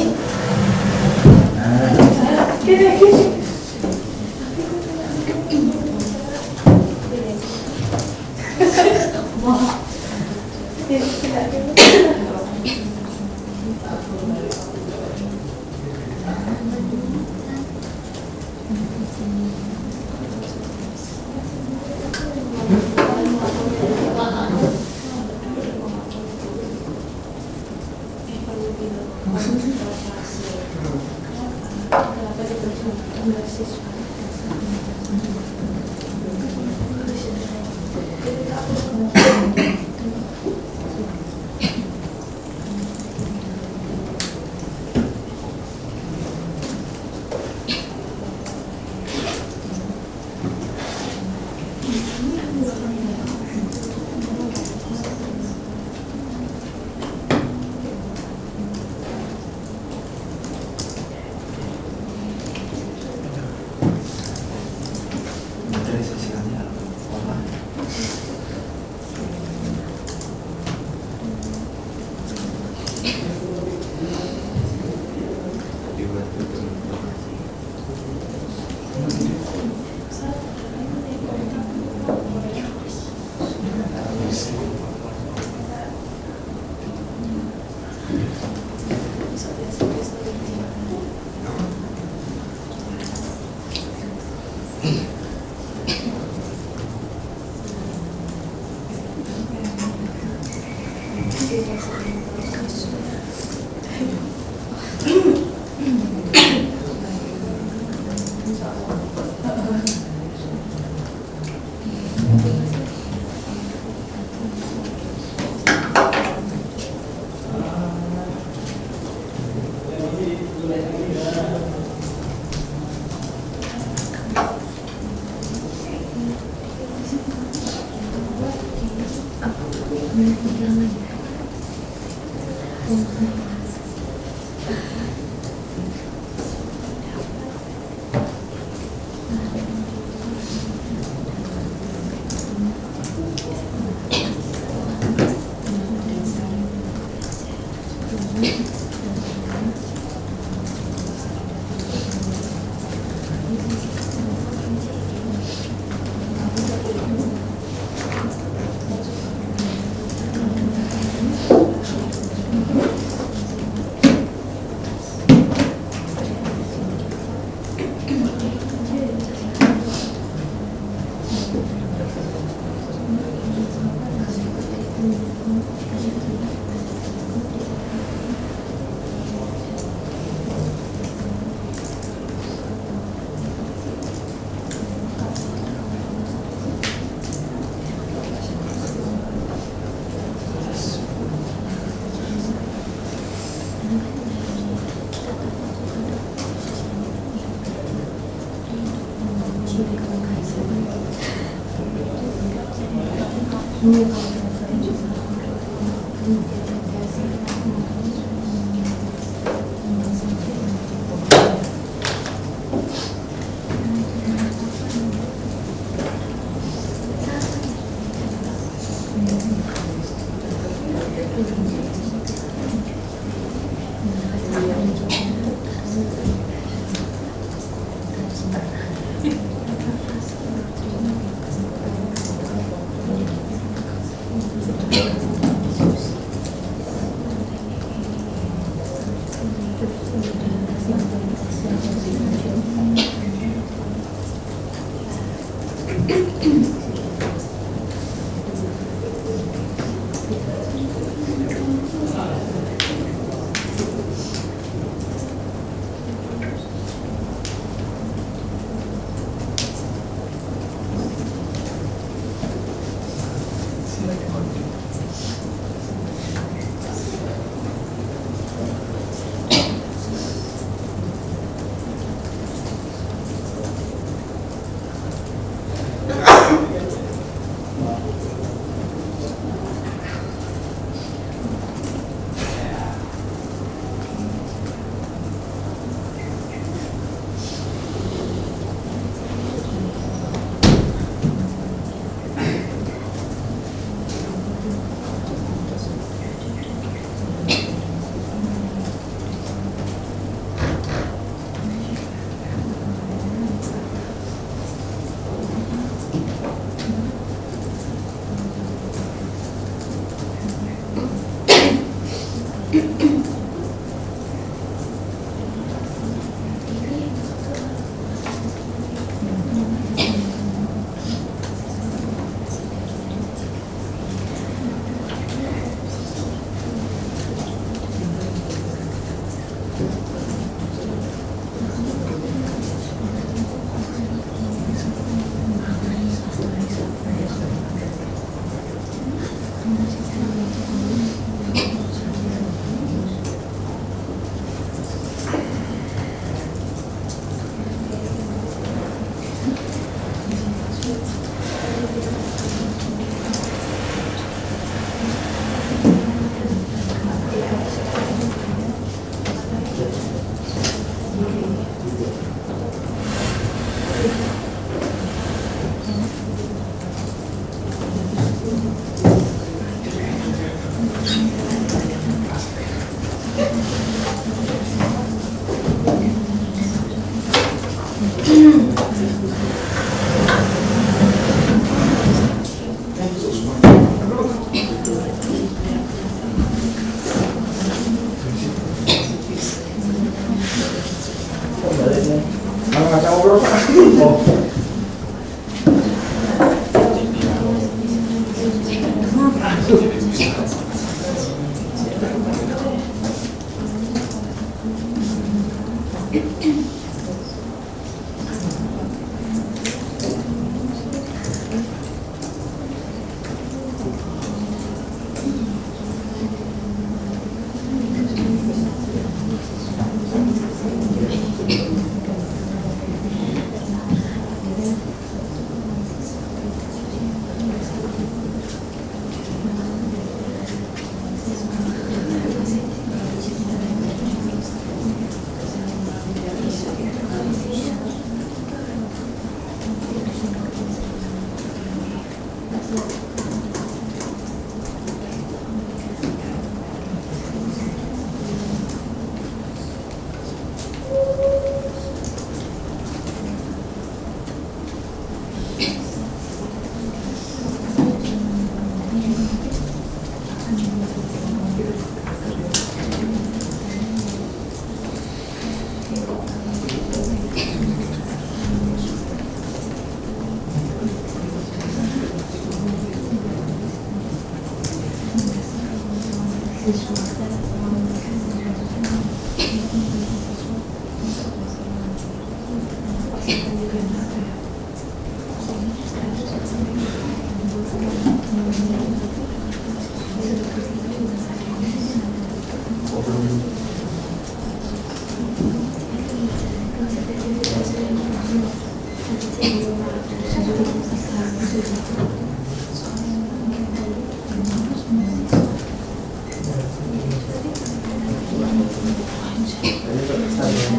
Ini terkesan ya.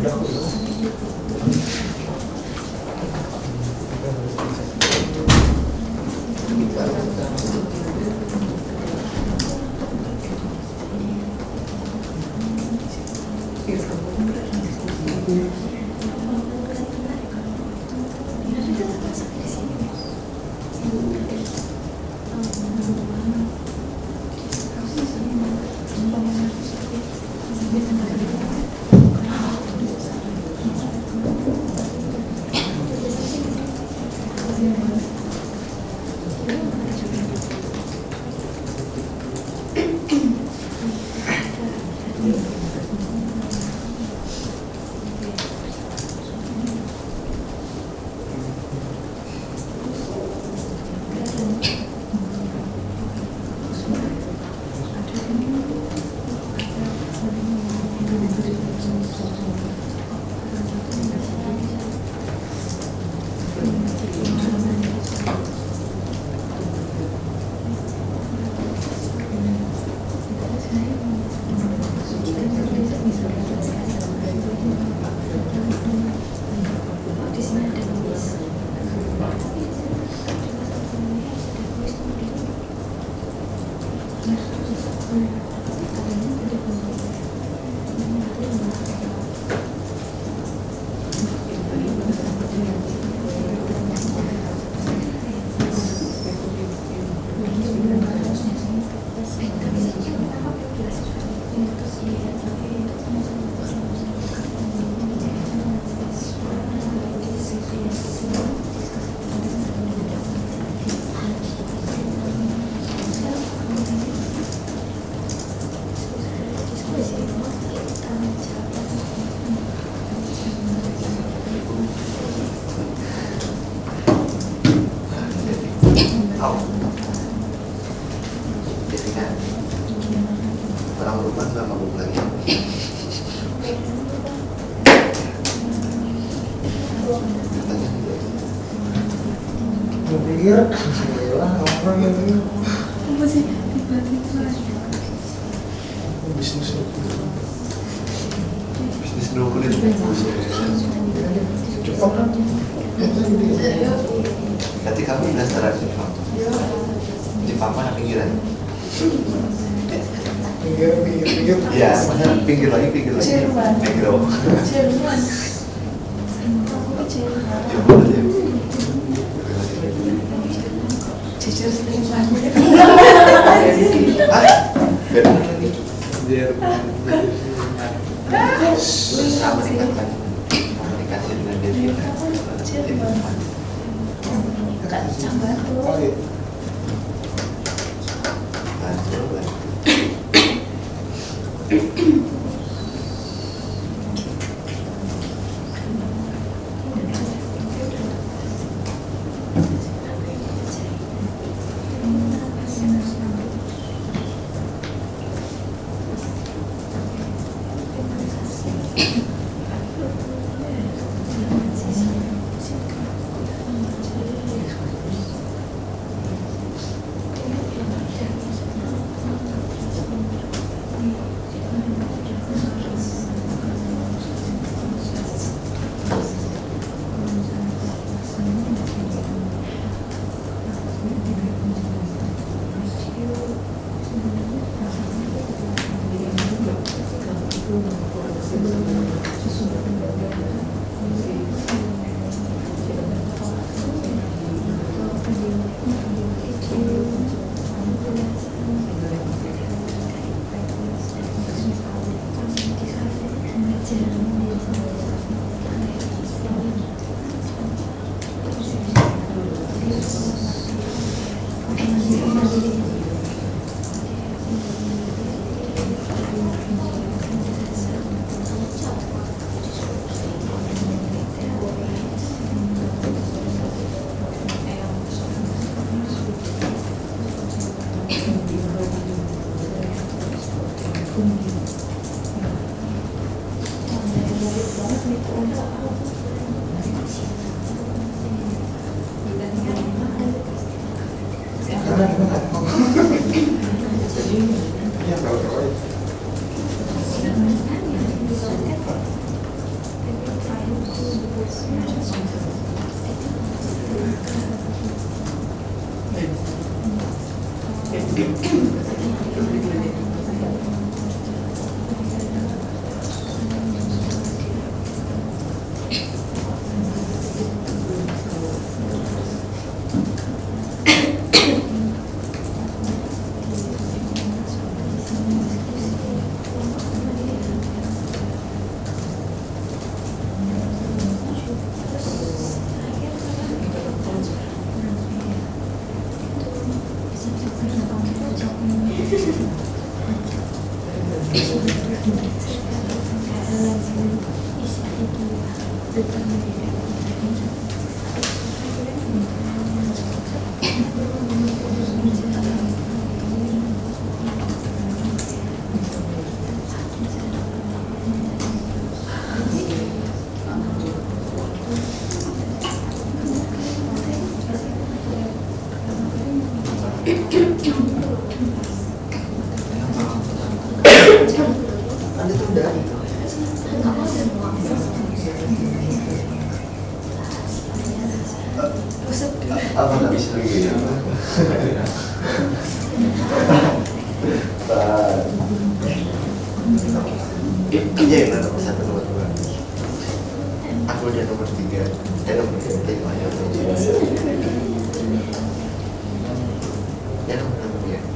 24. Pikir, lah orang ini Apa sih? Tiba-tiba bisnis Bisnis 20 menit. cepat kan? Berarti kamu pendaftaran Jepang. Jepang mana pinggiran? Pikir. Iya, mana pinggir lagi. Pinggir. Jerman. Negro. Jerman. Aku ke Jerman. Jepang aja. Jujur sering banget. Hah? Beda lagi. Berusaha meningkatkan komunikasi dengan Devina. Jerman. Kak Cambar tuh. Nah, coba. Ya kalau roy. Kan itu udah. Apa nggak bisa lagi ya? Iya, yang nomor 1, nomor 2. Aku udah nomor 3. Nomor 3 aja. Ya, nomor 3.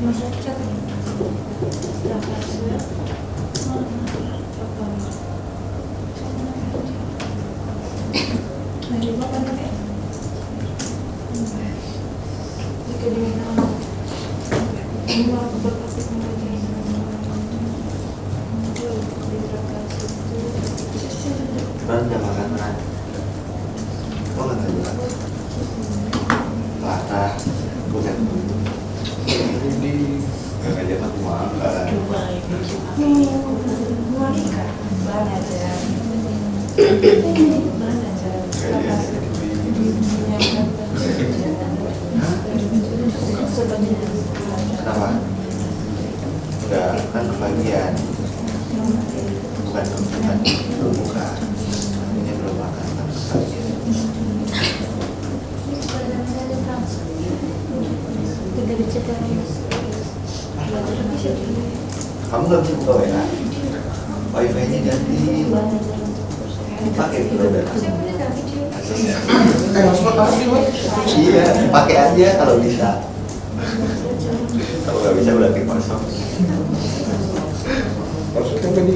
Kan udah makan kan? Oh nggak juga. Parah, bukan. Ini nggak ngajak aku makan. Kenapa? Enggak, kan kebagian. Bukan bukan. Ini belum makan, kan kebagian. Kamu nggak bisa buka WA? Wifi-nya ganti. Pakai dulu udah. Iya, pakai aja kalau bisa. Kalau nggak bisa berarti kosong. Maksudnya tadi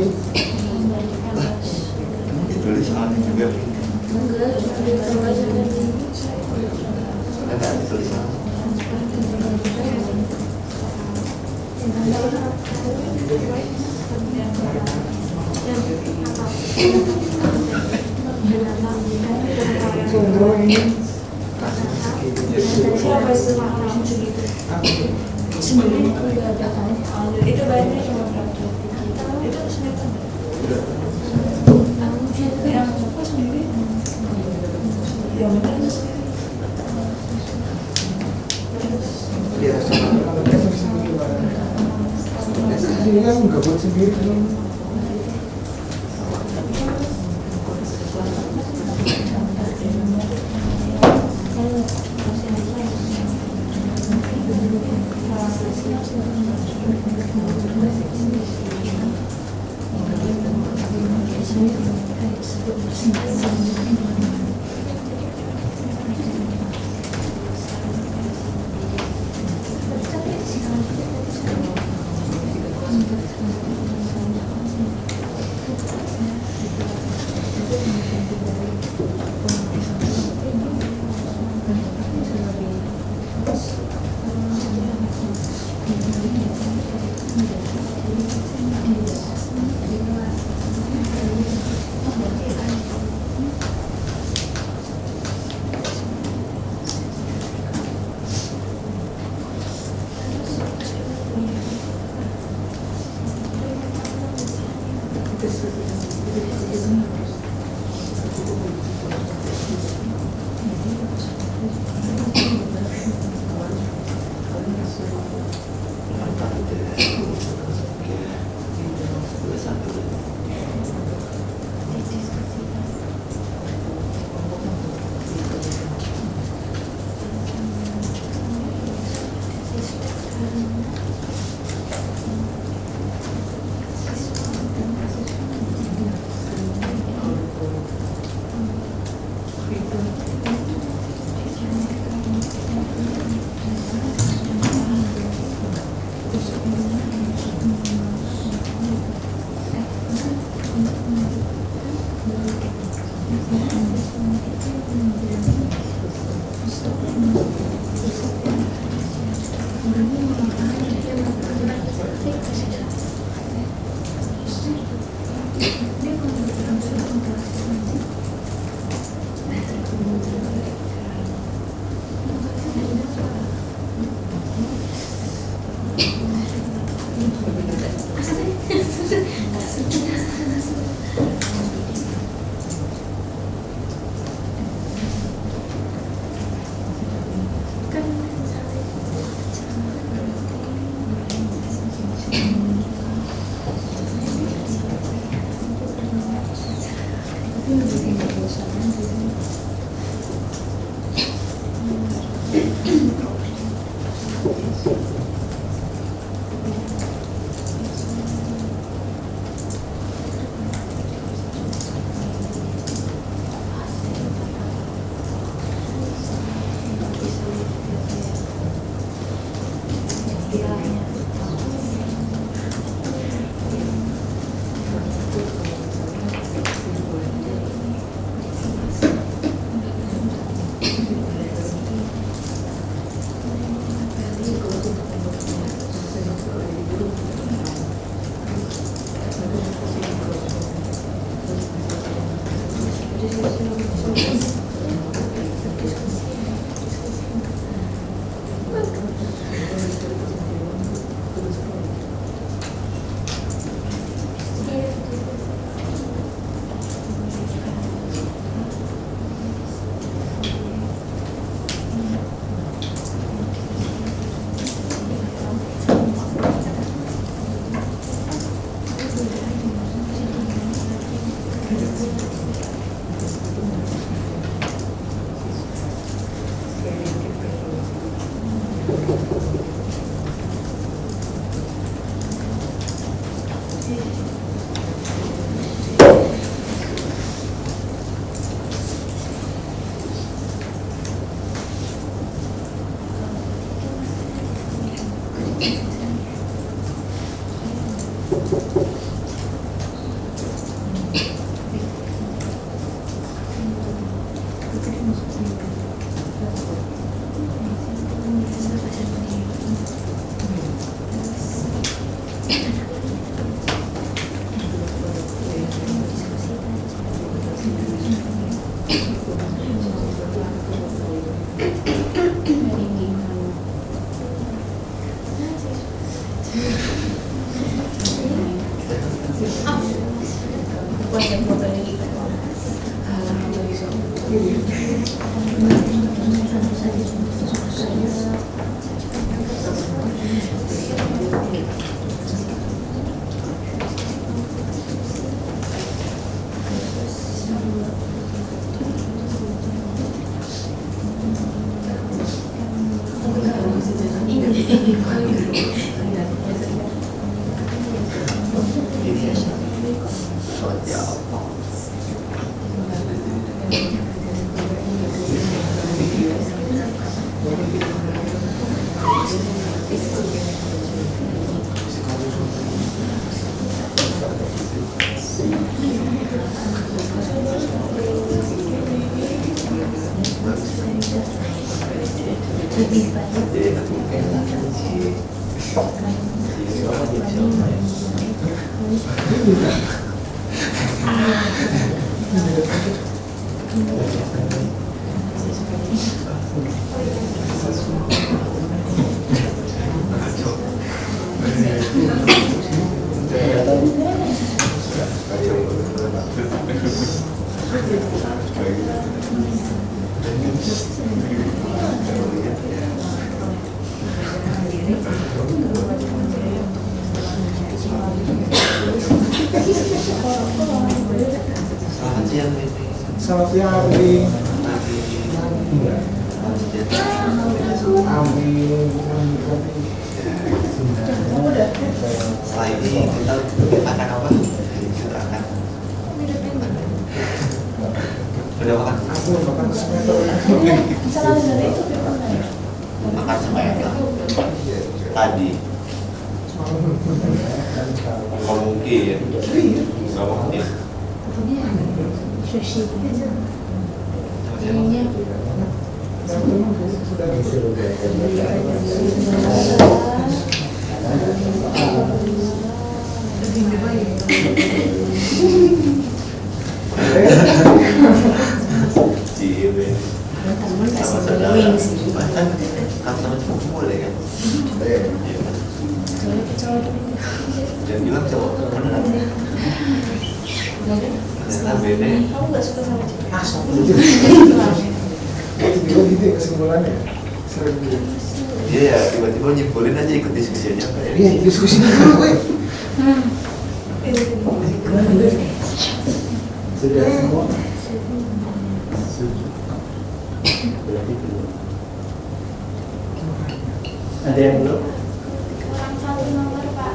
Ditulis soalnya juga. Soalnya nggak ditulis soalnya. sundro ini. Itu bayarnya cuma berapa? Itu semester. Yang apa sendiri? Yang mana sendiri? Dia sama. Ini kan gabut sendiri kan. Selamat siang, Bibi. Selamat siang, Ardi. Pagi. Amin. Amin. setelah ini kita akan apa? Kita akan udah makan Aku makan semeter. Misalnya dari itu gimana ya? makan semeter tadi nggak mungkin nggak mungkin Sushi. Siapa? Ciwe sama saudara bahkan sama cowok boleh kan jangan bilang cowok beneran ternyata beda Kamu nggak suka sama cewek? Tiba-tiba gitu ya kesimpulannya. Sering gitu. iya ya tiba-tiba nyimpulin aja ikut diskusinya apa ya Iya, diskusi dulu, weh. Sudah semua? Berarti belum. Ada yang belum? Kurang 1 nomor Pak.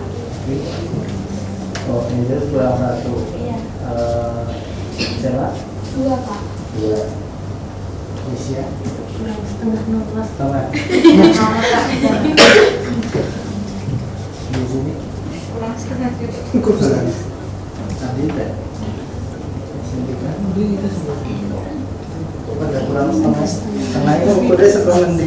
Oh, ini kurang 1. Iya. Jalan? 2 Pak. 2. Usia? Kurang setengah nomor. Setengah. Di sini? Kurang setengah juga. Kurang. Adita. Sini kan? Kita semua. Ada kurang setengah. Setengah itu udah setengah nanti.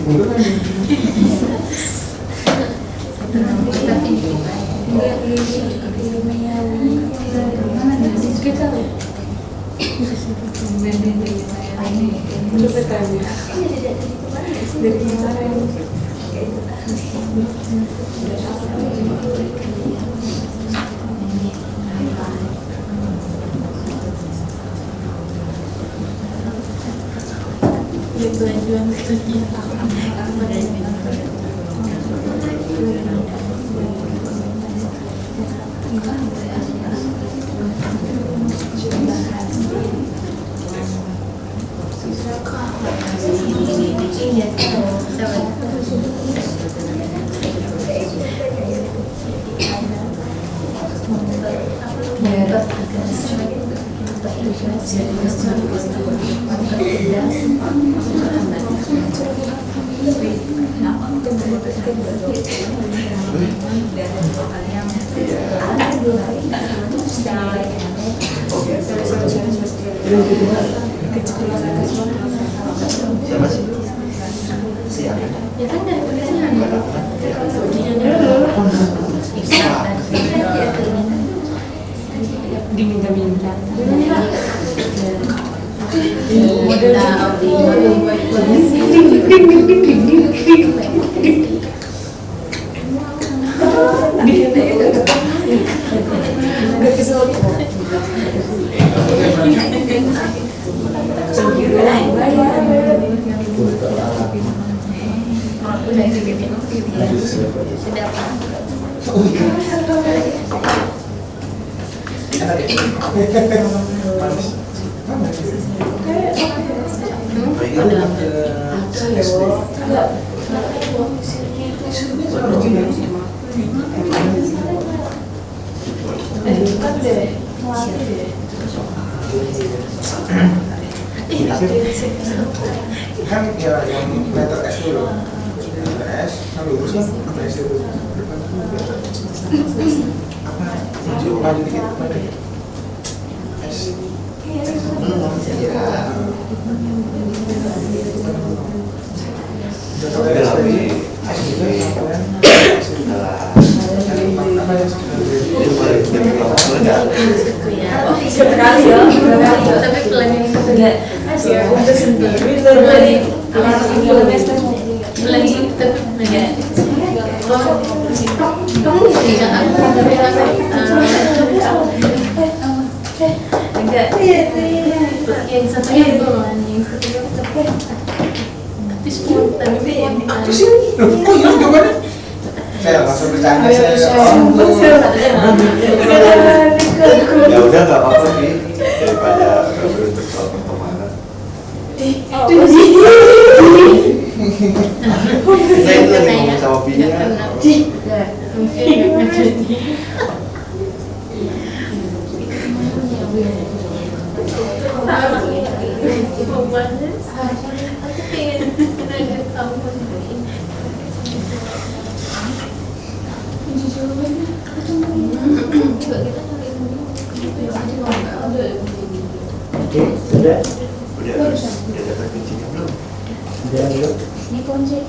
siapa sih? Siapa? Ya kan dari pendidikan. Diminta-minta. Kan ya yang letter S dulu. Letter S, kan lurus kan apa S itu? Apa? Maju dikit, maju. S. Tapi lebih Tapi planning enggak untuk sendiri planning planning tapi enggak kamu tidak enggak yang satunya belum tapi spontan Apa sih? Oh iya, gimana? Saya langsung bercanda saya. ya udah nggak apa-apa sih daripada nggak beruntung soal pertemanan Saya itu lagi ngomong sama Pia. Oke, sudah? Udah dapat kuncinya belum? Sudah belum? Ini kunci.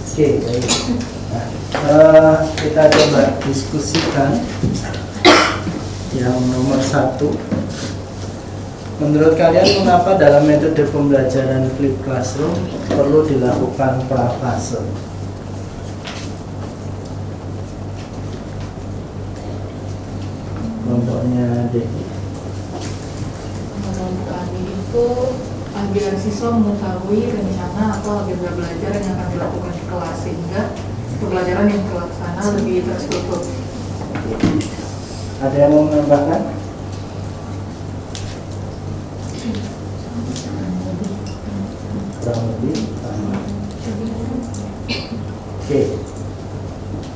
Oke, baik. Nah, kita coba diskusikan yang nomor 1. Menurut kalian mengapa dalam metode pembelajaran flip classroom perlu dilakukan prafase? Kelompoknya D. Menurut kami itu agar siswa mengetahui rencana atau agenda belajar yang akan dilakukan di kelas sehingga pembelajaran yang terlaksana lebih terstruktur. Ada yang mau menambahkan? Kurang lebih sama. Oke.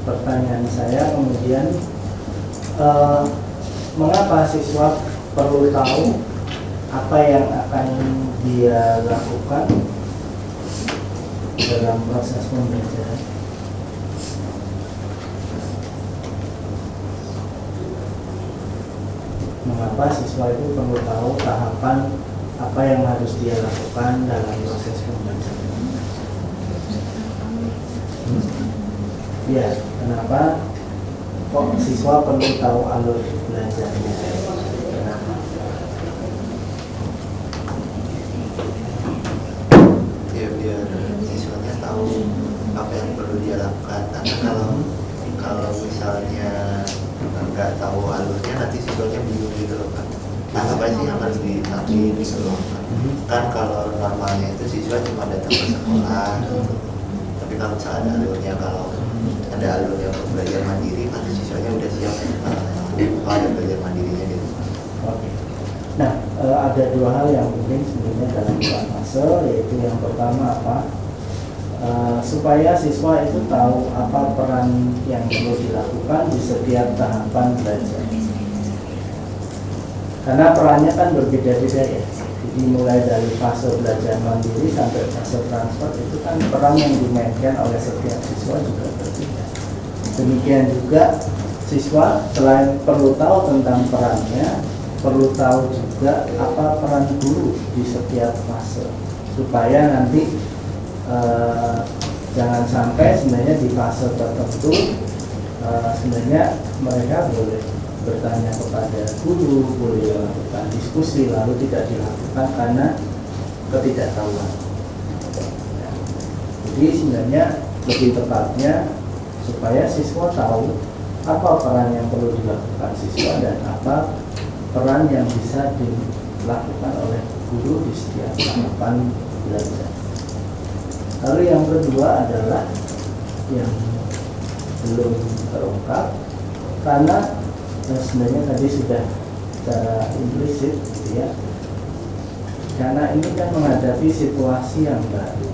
Pertanyaan saya kemudian, mengapa siswa perlu tahu apa yang akan dia lakukan dalam proses pembelajaran? Mengapa siswa itu perlu tahu tahapan apa yang harus dia lakukan dalam proses pembelajaran? Ya, kenapa kok siswa perlu tahu alur belajarnya? Kenapa? Ya biar siswanya tahu apa yang perlu dia lakukan. Karena kalau misalnya nggak tahu alurnya, nanti siswanya bingung gitu loh kan. Nah, apa sih yang harus dilatih gitu loh kan? Kalau normalnya itu siswa cuma datang ke sekolah gitu. Tapi kalau misalnya ada alurnya, kalau ada alurnya untuk belajar mandiri, nanti siswanya udah siap kalau ada belajar mandirinya gitu. Oke. Nah, ada dua hal yang penting sebenarnya dalam prafase, yaitu yang pertama apa? Supaya siswa itu tahu apa peran yang perlu dilakukan di setiap tahapan belajar. Karena perannya kan berbeda-beda ya. Jadi mulai dari fase belajar mandiri sampai fase transfer itu kan peran yang dimainkan oleh setiap siswa juga berbeda. Demikian juga siswa selain perlu tahu tentang perannya, perlu tahu juga apa peran guru di setiap fase, supaya nanti jangan sampai sebenarnya di fase tertentu sebenarnya mereka boleh bertanya kepada guru, boleh melakukan diskusi, lalu tidak dilakukan karena ketidaktahuan. Jadi sebenarnya lebih tepatnya supaya siswa tahu apa peran yang perlu dilakukan siswa dan apa peran yang bisa dilakukan oleh guru di setiap tahapan belajar. Lalu yang kedua adalah yang belum terungkap, karena sebenarnya tadi sudah secara implisit gitu ya, karena ini kan menghadapi situasi yang baru,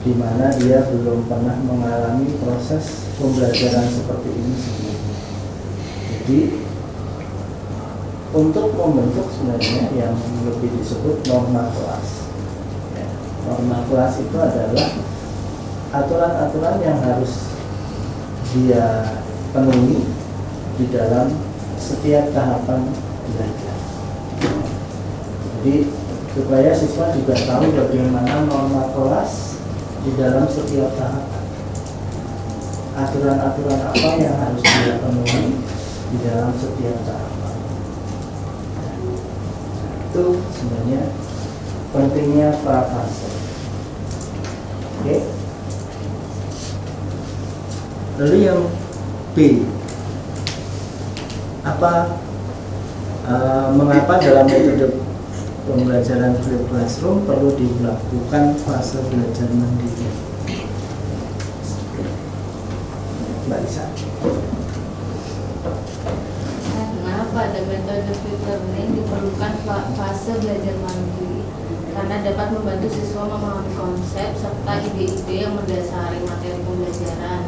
di mana dia belum pernah mengalami proses pembelajaran seperti ini sebelumnya. Jadi untuk membentuk sebenarnya yang lebih disebut norma kelas. Ya, norma kelas itu adalah aturan-aturan yang harus dia penuhi di dalam setiap tahapan belajar. Jadi supaya siswa juga tahu bagaimana norma kelas di dalam setiap tahapan. Aturan-aturan apa yang harus dia penuhi di dalam setiap tahapan. Itu sebenarnya pentingnya prafase. Oke. Lalu yang B, mengapa dalam metode pembelajaran flip classroom perlu dilakukan fase belajar mandiri? Mbak Lisa. Kenapa ada metode flip learning diperlukan fase belajar mandiri? karena dapat membantu siswa memahami konsep serta ide-ide yang mendasari materi pembelajaran.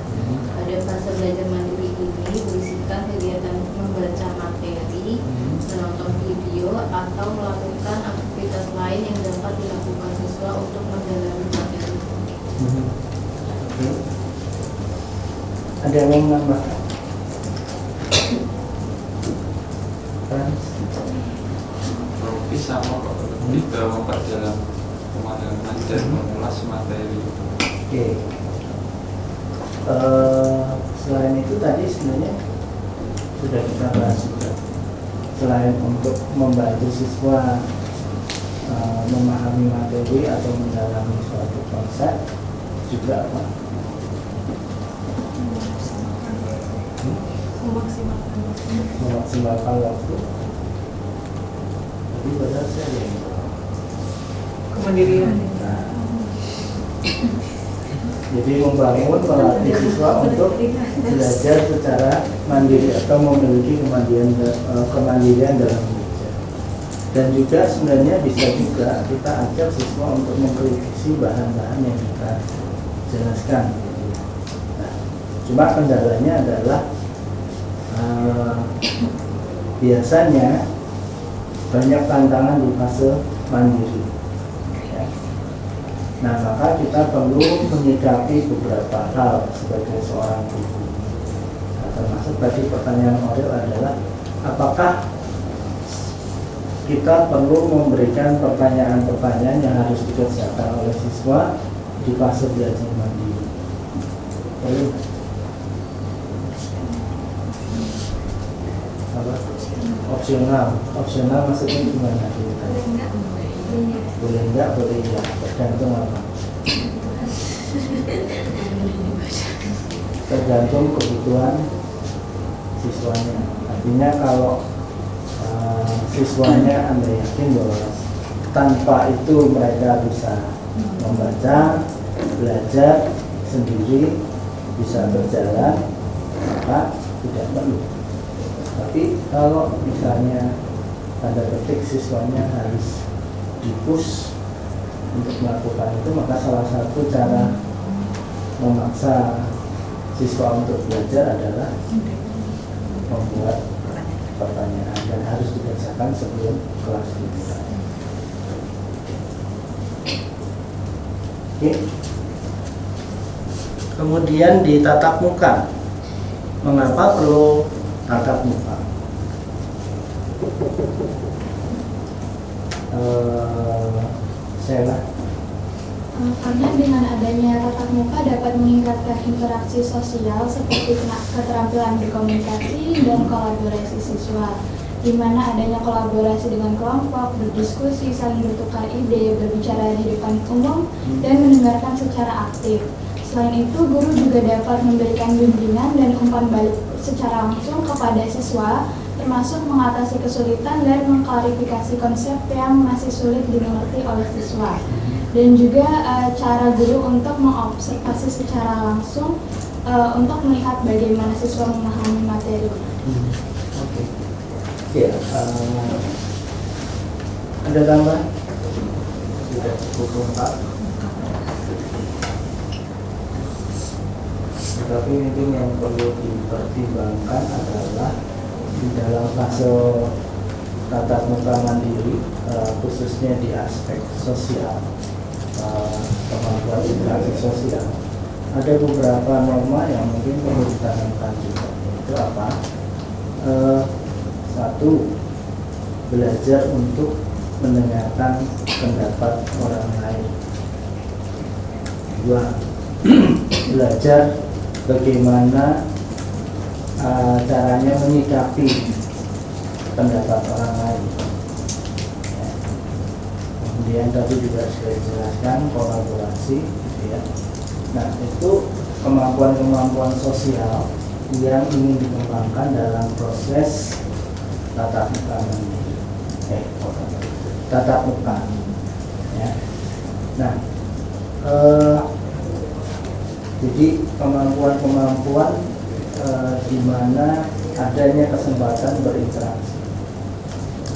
Pada fase belajar mandiri ini berisikan kegiatan membaca materi, menonton video, atau melakukan aktivitas lain yang dapat dilakukan siswa untuk mendalami materi. Ada yang mau menambahkan? Bisa kita memperdalam pemahaman dan mengulas materi. Oke. Selain itu tadi sebenarnya sudah kita bahas juga. Selain untuk membantu siswa memahami materi atau mendalami suatu konsep, juga apa? Memaksimalkan waktu. Jadi benar saja. Kemandirian. Nah, jadi membangun melatih siswa untuk belajar secara mandiri atau memiliki kemandirian dalam belajar. Dan juga sebenarnya bisa juga kita ajak siswa untuk mengkritisi bahan-bahan yang kita jelaskan. Nah, cuma kendalanya adalah biasanya banyak tantangan di fase mandiri. Nah, maka kita perlu menyikapi beberapa hal sebagai seorang guru. Nah, termasuk tadi pertanyaan Orel adalah apakah kita perlu memberikan pertanyaan-pertanyaan yang harus dikerjakan oleh siswa di fase belajar mandiri. Perlu? Apa? Opsional maksudnya gimana? Boleh enggak, boleh ya, tergantung apa? Tergantung kebutuhan siswanya. Artinya kalau siswanya Anda yakin bahwa tanpa itu mereka bisa membaca, belajar sendiri, bisa berjalan, maka tidak perlu. Tapi kalau misalnya tanda petik siswanya harus dipush untuk melakukan itu, maka salah satu cara memaksa siswa untuk belajar adalah membuat pertanyaan dan harus dikerjakan sebelum kelas dimulai. Oke. Kemudian di tatap muka, mengapa perlu tatap muka? Karena dengan adanya tatap muka dapat meningkatkan interaksi sosial seperti keterampilan berkomunikasi dan kolaborasi siswa, di mana adanya kolaborasi dengan kelompok, berdiskusi, saling bertukar ide, berbicara di depan umum, dan mendengarkan secara aktif. Selain itu, guru juga dapat memberikan bimbingan dan umpan balik secara langsung kepada siswa, termasuk mengatasi kesulitan dan mengklarifikasi konsep yang masih sulit dimengerti oleh siswa. Dan juga cara guru untuk mengobservasi secara langsung untuk melihat bagaimana siswa memahami materi. Oke. Ya, ada tambah? Sudah cukup lengkap. Tetapi ini yang perlu dipertimbangkan adalah di dalam fase tatap muka mandiri, khususnya di aspek sosial, kemampuan interaksi sosial, ada beberapa norma yang mungkin perlu ditanamkan juga. Itu apa? Satu, belajar untuk mendengarkan pendapat orang lain. Dua, belajar bagaimana caranya menyikapi pendapat orang lain. Kemudian tadi juga sudah dijelaskan kolaborasi, gitu ya. Nah, itu kemampuan-kemampuan sosial yang ingin dikembangkan dalam proses tatap muka mandiri. Tatap muka. Ya. Nah, jadi kemampuan di mana adanya kesempatan berinteraksi.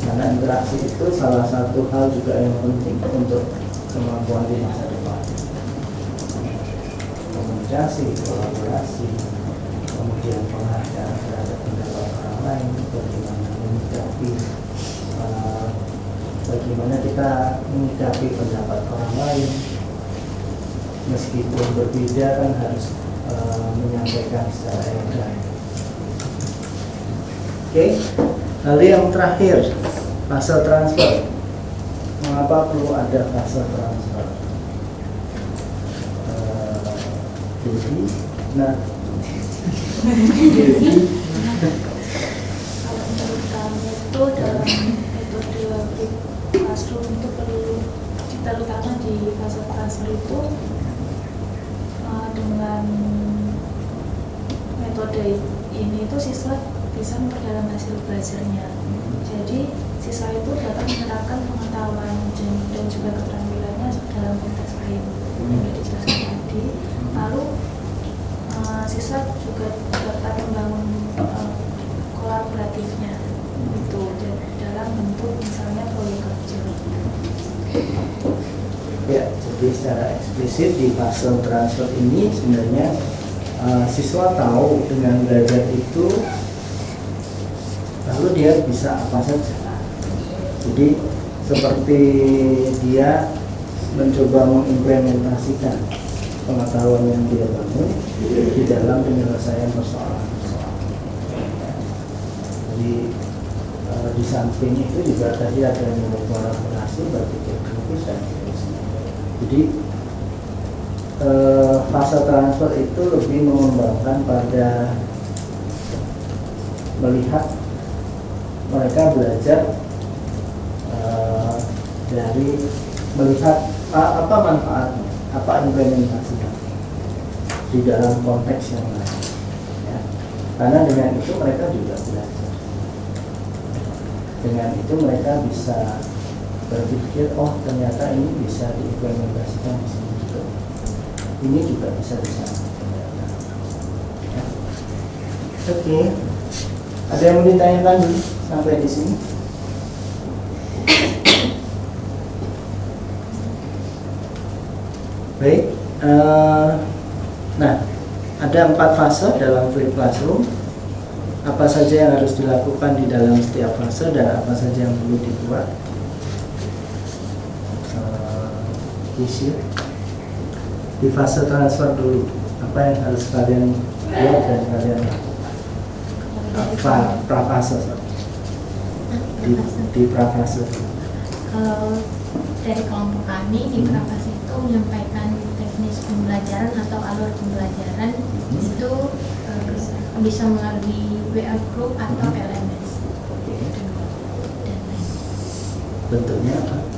Karena interaksi itu salah satu hal juga yang penting untuk kemampuan di masa depan. Komunikasi, kolaborasi, kemudian penghargaan terhadap pendapat orang lain, bagaimana kita menyikapi pendapat orang lain, meskipun berbeda kan harus menyampaikan secara elegan. Oke, lalu yang terakhir, fase transfer. Mengapa perlu ada fase transfer? Jadi, nah, Kalau menurut kami itu dalam metode flip classroom itu perlu, terutama di fase transfer itu dengan metode ini itu siswa bisa memperdalam hasil belajarnya. Jadi siswa itu dapat menerapkan pengetahuan dan juga keterampilannya dalam konteks lain yang dijelaskan tadi. Lalu siswa juga dapat membangun kolaboratifnya itu dalam bentuk misalnya proyek kerja. Ya, jadi secara eksplisit di fase transfer ini sebenarnya siswa tahu dengan belajar itu, lalu dia bisa apa saja. Jadi seperti dia mencoba mengimplementasikan pengetahuan yang dia bangun di dalam penyelesaian persoalan-persoalan. Jadi di samping itu juga tadi ada nilai kolaborasi, berpikir kritis dan seterusnya. Jadi fase transfer itu lebih mengembangkan pada melihat mereka belajar dari melihat apa manfaatnya, apa implementasinya di dalam konteks yang lain. Ya. Karena dengan itu mereka juga belajar. Dengan itu mereka bisa berpikir, oh ternyata ini bisa diimplementasikan di sini juga. Ini juga bisa di sana. Ya. Oke. Ada yang mau ditanyakan dulu sampai di sini? Baik. Nah, ada 4 fase dalam flip classroom. Apa saja yang harus dilakukan di dalam setiap fase dan apa saja yang perlu dibuat. Di fase transfer dulu, apa yang harus kalian buat dan kalian prafase di prafase. Kalau dari kelompok kami di prafase itu menyampaikan teknis pembelajaran atau alur pembelajaran itu bisa melalui WA group atau LMS. Bentuknya apa?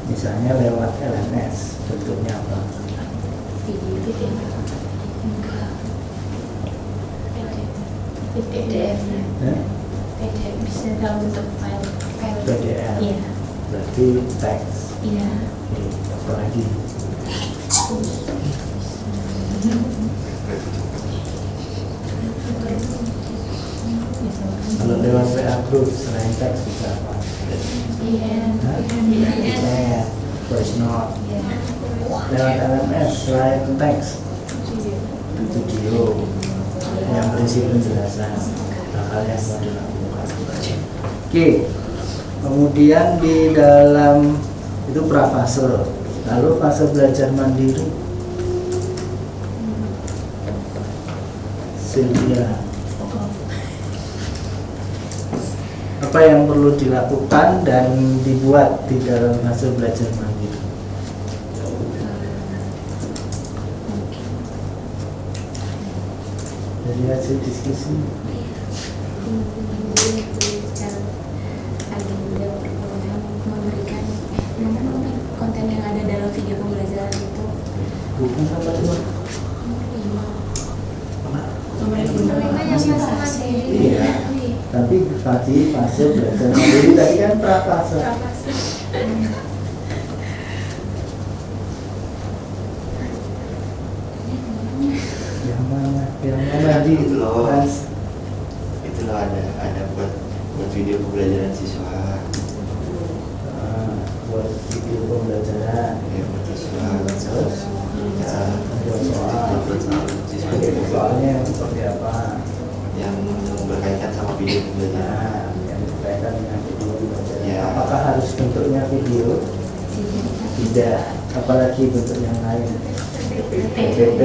Misalnya lewat LMS, bentuknya apa? Video enggak. PDF. PDF bisa dalam bentuk file. PDF. Iya. Berarti teks. Iya. Oke, apa lagi? Kalau lewat WA group selain teks bisa apa? Iya. Voice note. Lewat LMS selain teks, video yang berisi penjelasan hal yang telah dilakukan. Oke. Kemudian di dalam itu prafase, lalu fase belajar mandiri. Sylvia, apa yang perlu dilakukan dan dibuat di dalam fase belajar mandiri? Dari hasil diskusi. Memberikan konten yang ada dalam video pembelajaran itu. Bukan apa cuma? Iya. Tapi tadi fase belajar mandiri tadi kan prafase. Yang mana? Yang mana di Itu loh. Mas? Itu loh ada buat video pembelajaran siswa. Buat video pembelajaran. Ya buat siswa. Terus Ya buat soal. buat siswa. Soalnya yang seperti apa? Yang berkaitan sama video pembelajaran. Yang berkaitan dengan video pembelajaran. Ya. Apakah harus bentuknya video? Tidak. Apalagi bentuk yang lain. PPT.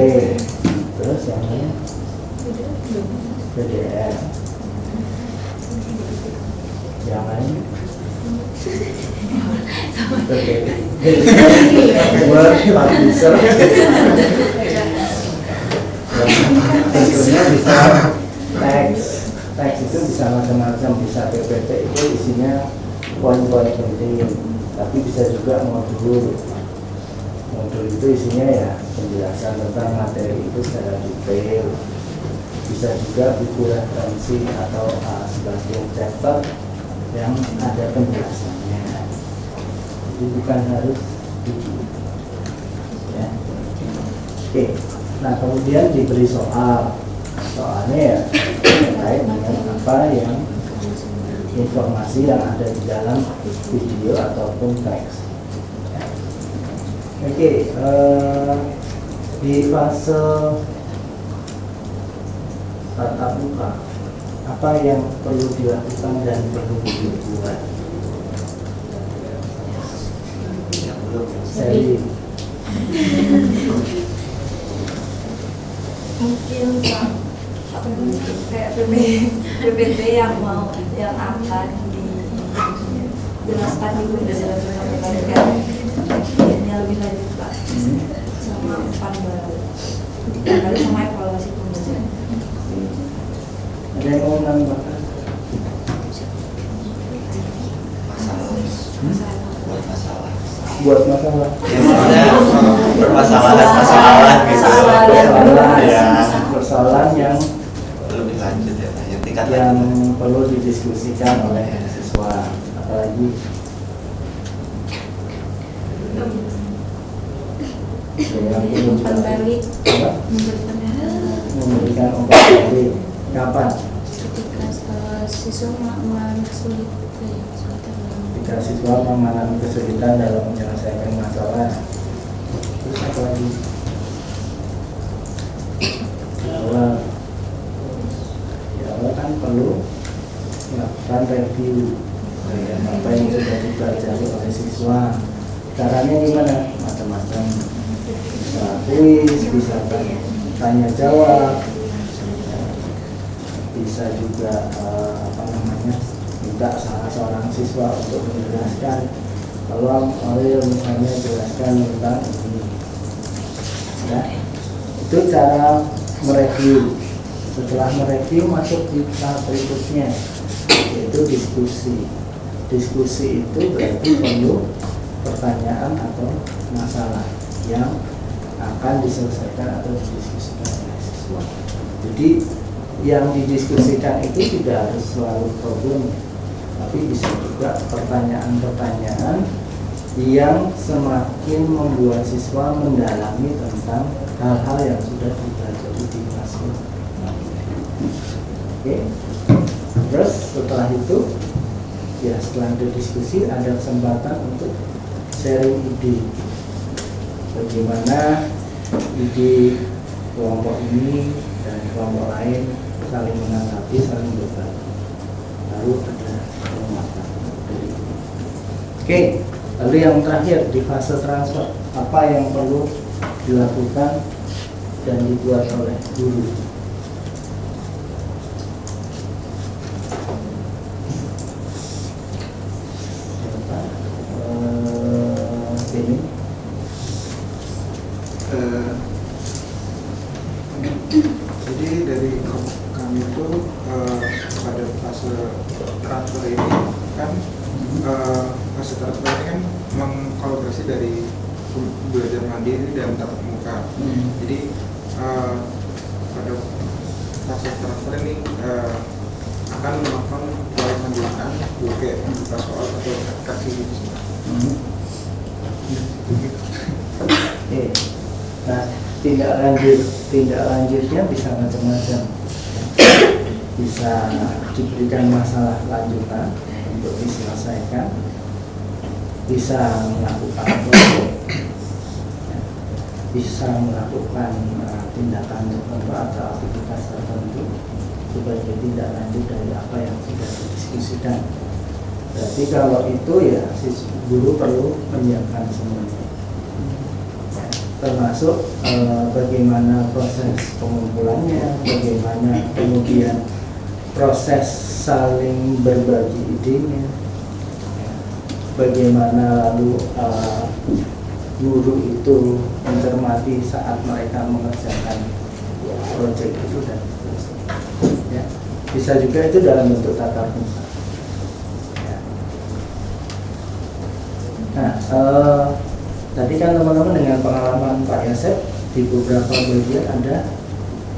Terus yang lain? PDF. Yang lain? Word, Publisher. Tentunya bisa teks. Teks itu bisa macam-macam, bisa PPT itu isinya poin-poin penting, tapi bisa juga modul. Modul itu isinya ya penjelasan tentang materi itu secara detail. Bisa juga buku referensi atau sebagai chapter yang ada penjelasannya. Jadi bukan harus video. Ya. Oke. Nah kemudian diberi soal. Soalnya ya terkait dengan apa yang informasi yang ada di dalam video ataupun teks. Oke, di fase tatap muka, apa yang perlu dilakukan dan perlu dibuat? Yang belum. Seri. Mungkin kayak PPT yang akan dijelaskan itu dalam ini lebih lanjut Pak, sama umpan baru, baru sama evaluasi pembelajaran. Ada yang mau menambahkan? Buat masalah. Buat masalah. Ya maksudnya permasalahan gitu. Persoalan yang Lebih lanjut ya, yang tingkat yang lanjut. perlu didiskusikan oleh siswa, apalagi yang perlu Umpan balik. apa? Memberikan umpan balik. Kapan? Ketika siswa mengalami kesulitan. Jika siswa mengalami kesulitan dalam menyelesaikan masalah. Terus apa lagi? Di awal kan perlu melakukan review apa yang sudah dipelajari oleh siswa. Caranya gimana? Macam-macam. Bisa kuis, bisa tanya jawab, bisa juga minta salah seorang siswa untuk menjelaskan. Tolong Oril misalnya jelaskan tentang ini. Ya, itu cara mereview. Setelah mereview masuk di tahap berikutnya, yaitu diskusi. Diskusi itu berarti perlu pertanyaan atau masalah yang akan diselesaikan atau didiskusikan oleh siswa. Jadi yang didiskusikan itu tidak harus selalu problemnya, tapi bisa juga pertanyaan-pertanyaan yang semakin membuat siswa mendalami tentang hal-hal yang sudah dipelajari di kelas. Oke. Terus setelah itu, ya setelah ada diskusi ada kesempatan untuk sharing ide. Bagaimana ide kelompok ini dan kelompok lain saling menanggapi, saling berbagi. Lalu ada penguatan. Oke, lalu yang terakhir di fase transfer, apa yang perlu dilakukan dan dibuat oleh guru? Ini Jadi dari kami itu pada fase transfer ini kan fase transfer ini kan mengkolaborasi dari belajar mandiri dan tatap muka. Jadi pada fase transfer ini akan melakukan proyek lanjutan kayak buka soal atau kasih gitu. Oke. Nah, tindak lanjutnya bisa macam-macam, bisa diberikan masalah lanjutan untuk diselesaikan, bisa melakukan bisa melakukan tindakan tertentu atau aktivitas tertentu sebagai tindak lanjut dari apa yang sudah didiskusikan. Berarti kalau itu ya si guru perlu menyiapkan semuanya, ya, termasuk bagaimana proses pengumpulannya, bagaimana kemudian proses saling berbagi idenya, ya, bagaimana lalu guru itu mencermati saat mereka mengerjakan proyek itu dan seterusnya. Ya, bisa juga itu dalam bentuk tatap muka. Nah, tadi kan teman-teman dengan pengalaman Pak Yasep di beberapa bagian ada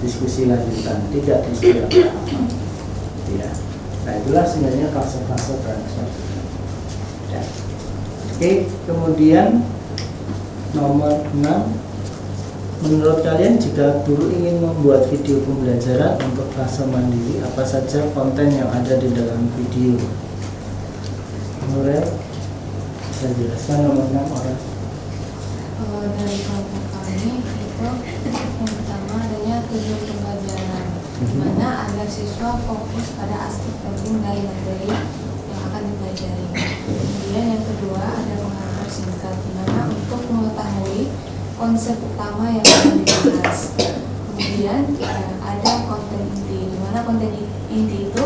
diskusi lanjutan, tidak diskusi apa-apa. Ya. Nah, itulah sebenarnya fase-fase transfer. Ya. Oke, kemudian nomor 6, menurut kalian jika guru ingin membuat video pembelajaran untuk fase mandiri, apa saja konten yang ada di dalam video? Mulai saya jelaskan nomor 6 orang. Dari kelompok kami itu yang pertama adanya tujuan pembelajaran, di mana agar siswa fokus pada aspek penting dari materi yang akan dipelajari. Kemudian yang kedua ada pengantar singkat, di mana untuk mengetahui konsep utama yang akan dibahas. Kemudian ada konten inti, di mana konten inti itu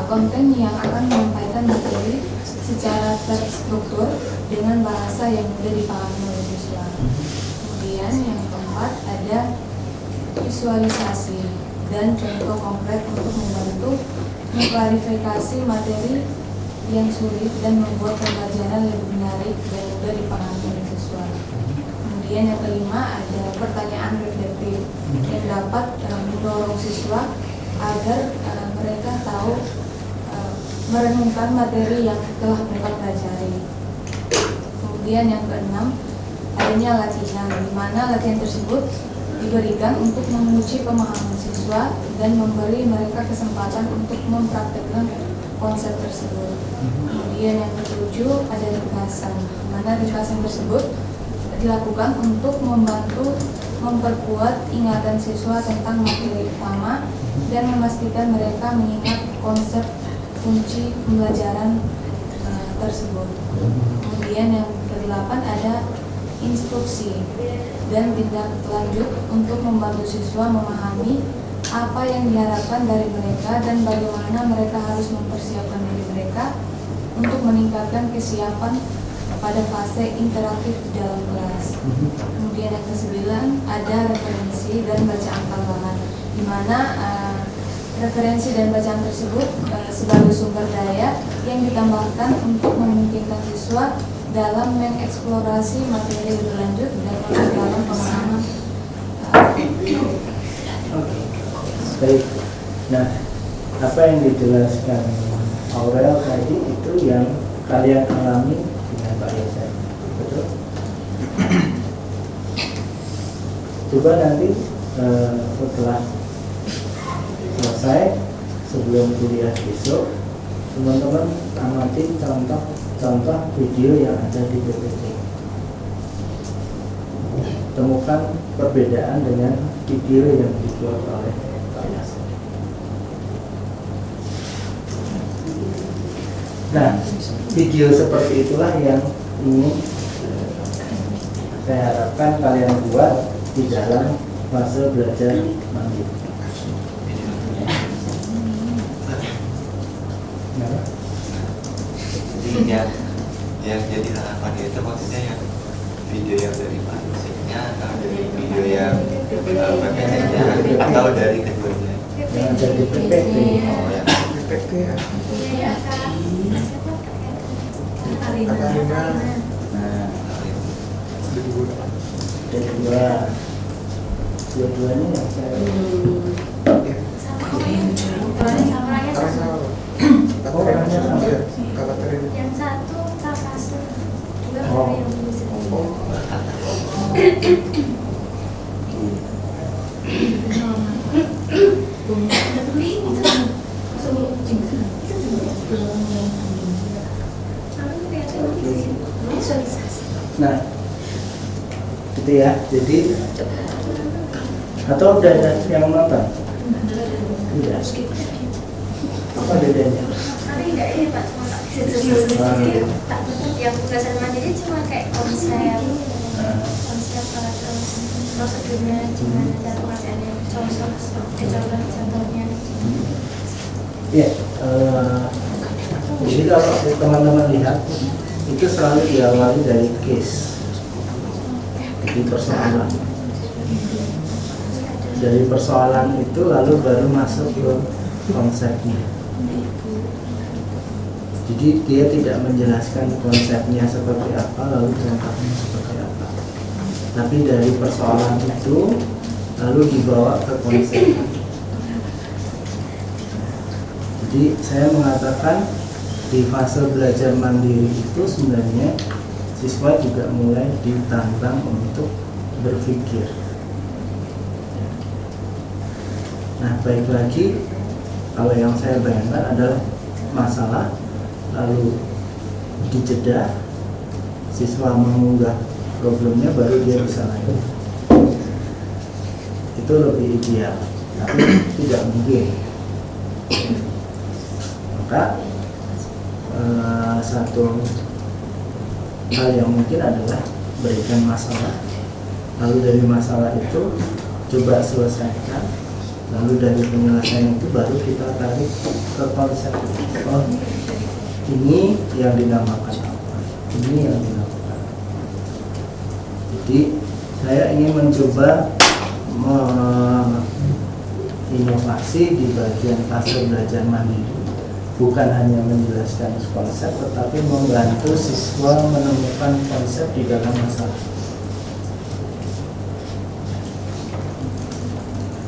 konten yang akan menyampaikan materi secara terstruktur dengan bahasa yang mudah dipahami oleh siswa. Kemudian yang keempat ada visualisasi dan contoh konkret untuk membantu mengklarifikasi materi yang sulit dan membuat pembelajaran lebih menarik dan mudah dipahami oleh siswa. Kemudian yang kelima ada pertanyaan reflektif yang dapat mendorong siswa agar mereka tahu merenungkan materi yang telah mereka pelajari. Kemudian yang keenam adanya latihan, di mana latihan tersebut diberikan untuk menguji pemahaman siswa dan memberi mereka kesempatan untuk mempraktekkan konsep tersebut. Kemudian yang ketujuh ada ringkasan, di mana ringkasan tersebut dilakukan untuk membantu memperkuat ingatan siswa tentang materi utama dan memastikan mereka mengingat konsep kunci pembelajaran tersebut. Kemudian yang kedelapan ada instruksi dan tindak lanjut untuk membantu siswa memahami apa yang diharapkan dari mereka dan bagaimana mereka harus mempersiapkan diri mereka untuk meningkatkan kesiapan pada fase interaktif di dalam kelas. Kemudian yang kesembilan ada referensi dan bacaan tambahan, di mana referensi dan bacaan tersebut sebagai sumber daya yang ditambahkan untuk memungkinkan siswa dalam mengeksplorasi materi lebih lanjut dan memperdalam pemahaman. Baik. Nah, apa yang dijelaskan Aurel tadi itu yang kalian alami dengan Pak Yasep, betul? Coba nanti setelah selesai sebelum kuliah besok, teman-teman amati contoh video yang ada di PPT. Temukan perbedaan dengan video yang dibuat oleh Pak Yasep. Nah, video seperti itulah yang ingin saya harapkan kalian buat di dalam fase belajar mandiri. Jadi yang jadi harapan itu maksudnya yang video yang dari pansipnya atau dari video yang PPT-nya atau dari keduanya? Yang ada di PPT. Oh ya. PPT ya. Nah, Ada dua-duanya yang saya orangnya sama ya, karakternya. Yang satu Kakasur, dua Oh. yang bisa. Oh, iya. Nah, gitu ya. Jadi atau udah ada yang nonton? Tidak. Apa bedanya? Tapi enggak ini Pak, cuma tak jadi tak betul yang belajar mandiri cuma kayak konsep prosedurnya gimana cara pengerjaannya, contohnya. Ya, jadi kalau teman-teman lihat itu selalu diawali dari case, jadi persoalan. Dari persoalan itu lalu baru masuk ke konsepnya. Jadi dia tidak menjelaskan konsepnya seperti apa lalu contohnya seperti apa, tapi dari persoalan itu lalu dibawa ke konsep. Jadi saya mengatakan di fase belajar mandiri itu sebenarnya siswa juga mulai ditantang untuk berpikir. Nah, baik lagi kalau yang saya bayangkan adalah masalah lalu dijeda, siswa mengunggah problemnya baru dia bisa lanjut. Itu lebih ideal, tapi tidak mungkin. Maka satu hal yang mungkin adalah berikan masalah, lalu dari masalah itu coba selesaikan, lalu dari penyelesaian itu baru kita tarik ke konsep. Oh, ini yang dinamakan apa? Ini yang dinamakan. Jadi saya ingin mencoba inovasi di bagian fase belajar mandiri, bukan hanya menjelaskan konsep, tetapi membantu siswa menemukan konsep di dalam masalah.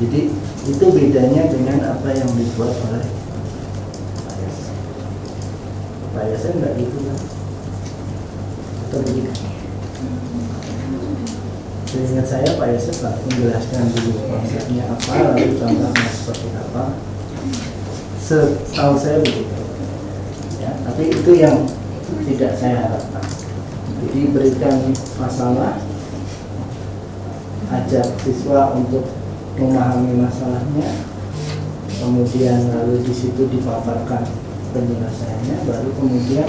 Jadi itu bedanya dengan apa yang dibuat oleh Pak Yasin, nggak gitu kan? Atau begitu? Seingat saya Pak Yasin lah menjelaskan dulu konsepnya apa, lalu contohnya seperti apa. Setahu saya begitu. Ya, tapi itu yang tidak saya harapkan. Jadi berikan masalah, ajak siswa untuk memahami masalahnya, kemudian lalu di situ dipaparkan penyelesaiannya, baru kemudian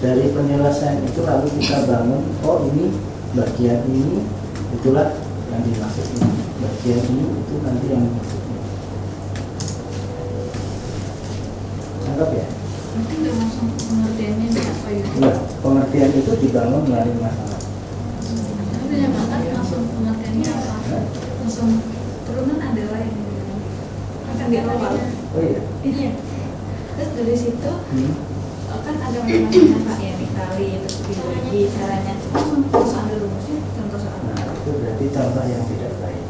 dari penyelesaian itu lalu kita bangun, oh ini bagian ini, itulah yang dimaksud ini, bagian ini itu nanti yang dimaksud ini. Anggap ya? Nanti nggak langsung pengertiannya apa ya? Nah, pengertian itu dibangun melalui masalah. Tapi yang langsung pengertiannya apa? Langsung turunan adalah yang akan di awal. Oh iya. Iya. Terus dari situ kan ada macam-macam Pak ya, Itali, terus biologi, caranya. Langsung ambil rumusnya, contoh soal. Nah, itu berarti contoh yang tidak baik.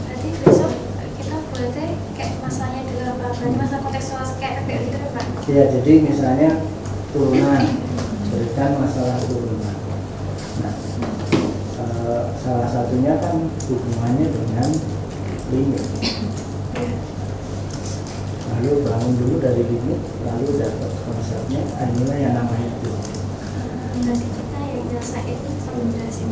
Berarti besok kita berarti kayak masalahnya di dalam berarti masalah kontekstual kayak PPL gitu kan Pak? Ya, jadi misalnya turunan, berikan masalah turunan. Nah, salah satunya kan hubungannya dengan limit. Lalu bangun dulu dari limit, lalu dapat konsepnya, inilah yang namanya itu. Berarti kita yang nyelesain itu sama jelasin.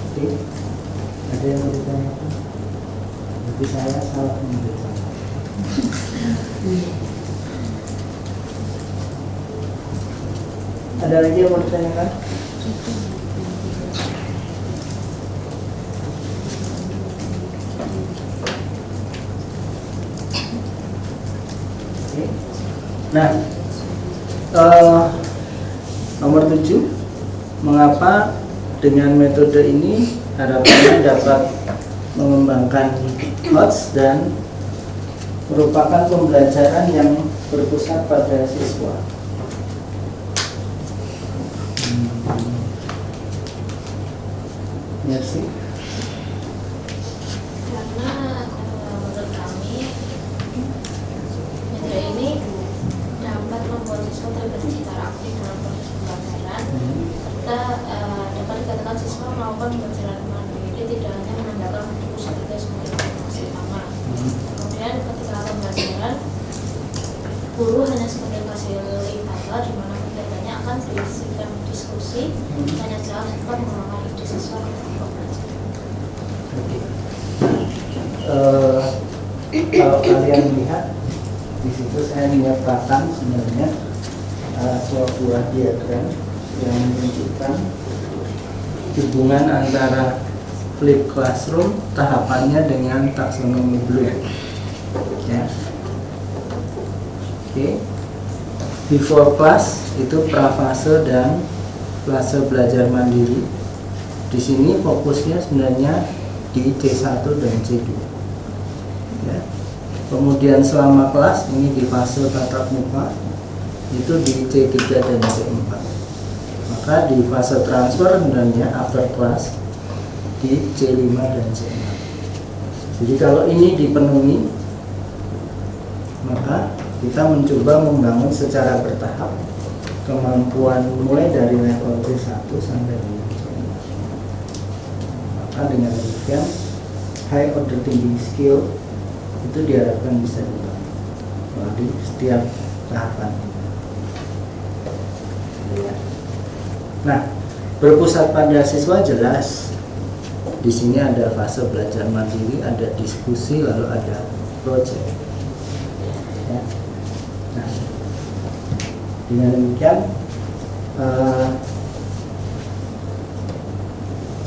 Oke, ada yang mau ditanyakan? Berarti saya salah memberitahu. Ada lagi yang mau ditanyakan? Oke. Nah, nomor 7, mengapa dengan metode ini harapannya dapat mengembangkan HOTS dan merupakan pembelajaran yang berpusat pada siswa. Merci. Karena menurut kami metode ini dapat membuat siswa terlibat secara aktif dalam proses pembelajaran. Kita dapat dikatakan siswa melakukan pembelajaran mandiri, tidak hanya mengandalkan buku sebagai sumber informasi utama. Kemudian ketika pembelajaran guru hanya sebagai fasilitator di mana kegiatannya akan diisikan diskusi, tanya jawab, serta mengelola ide siswa kelompok belajar. Kalau kalian lihat di situ saya menyertakan sebenarnya sebuah diagram yang menunjukkan hubungan antara flip classroom tahapannya dengan taksonomi Bloom. Ya. Oke. Before class itu prafase dan fase belajar mandiri. Di sini fokusnya sebenarnya di C1 dan C2. Ya. Kemudian selama kelas ini di fase tatap muka itu di C3 dan C4. Maka di fase transfer sebenarnya after class di C5 dan C6. Jadi kalau ini dipenuhi, maka kita mencoba membangun secara bertahap kemampuan mulai dari level C1 sampai dengan C5. Maka dengan demikian high order thinking skill itu diharapkan bisa dibangun melalui setiap tahapan. Nah, berpusat pada siswa jelas. Di sini ada fase belajar mandiri, ada diskusi, lalu ada project. Ya. Nah, dengan demikian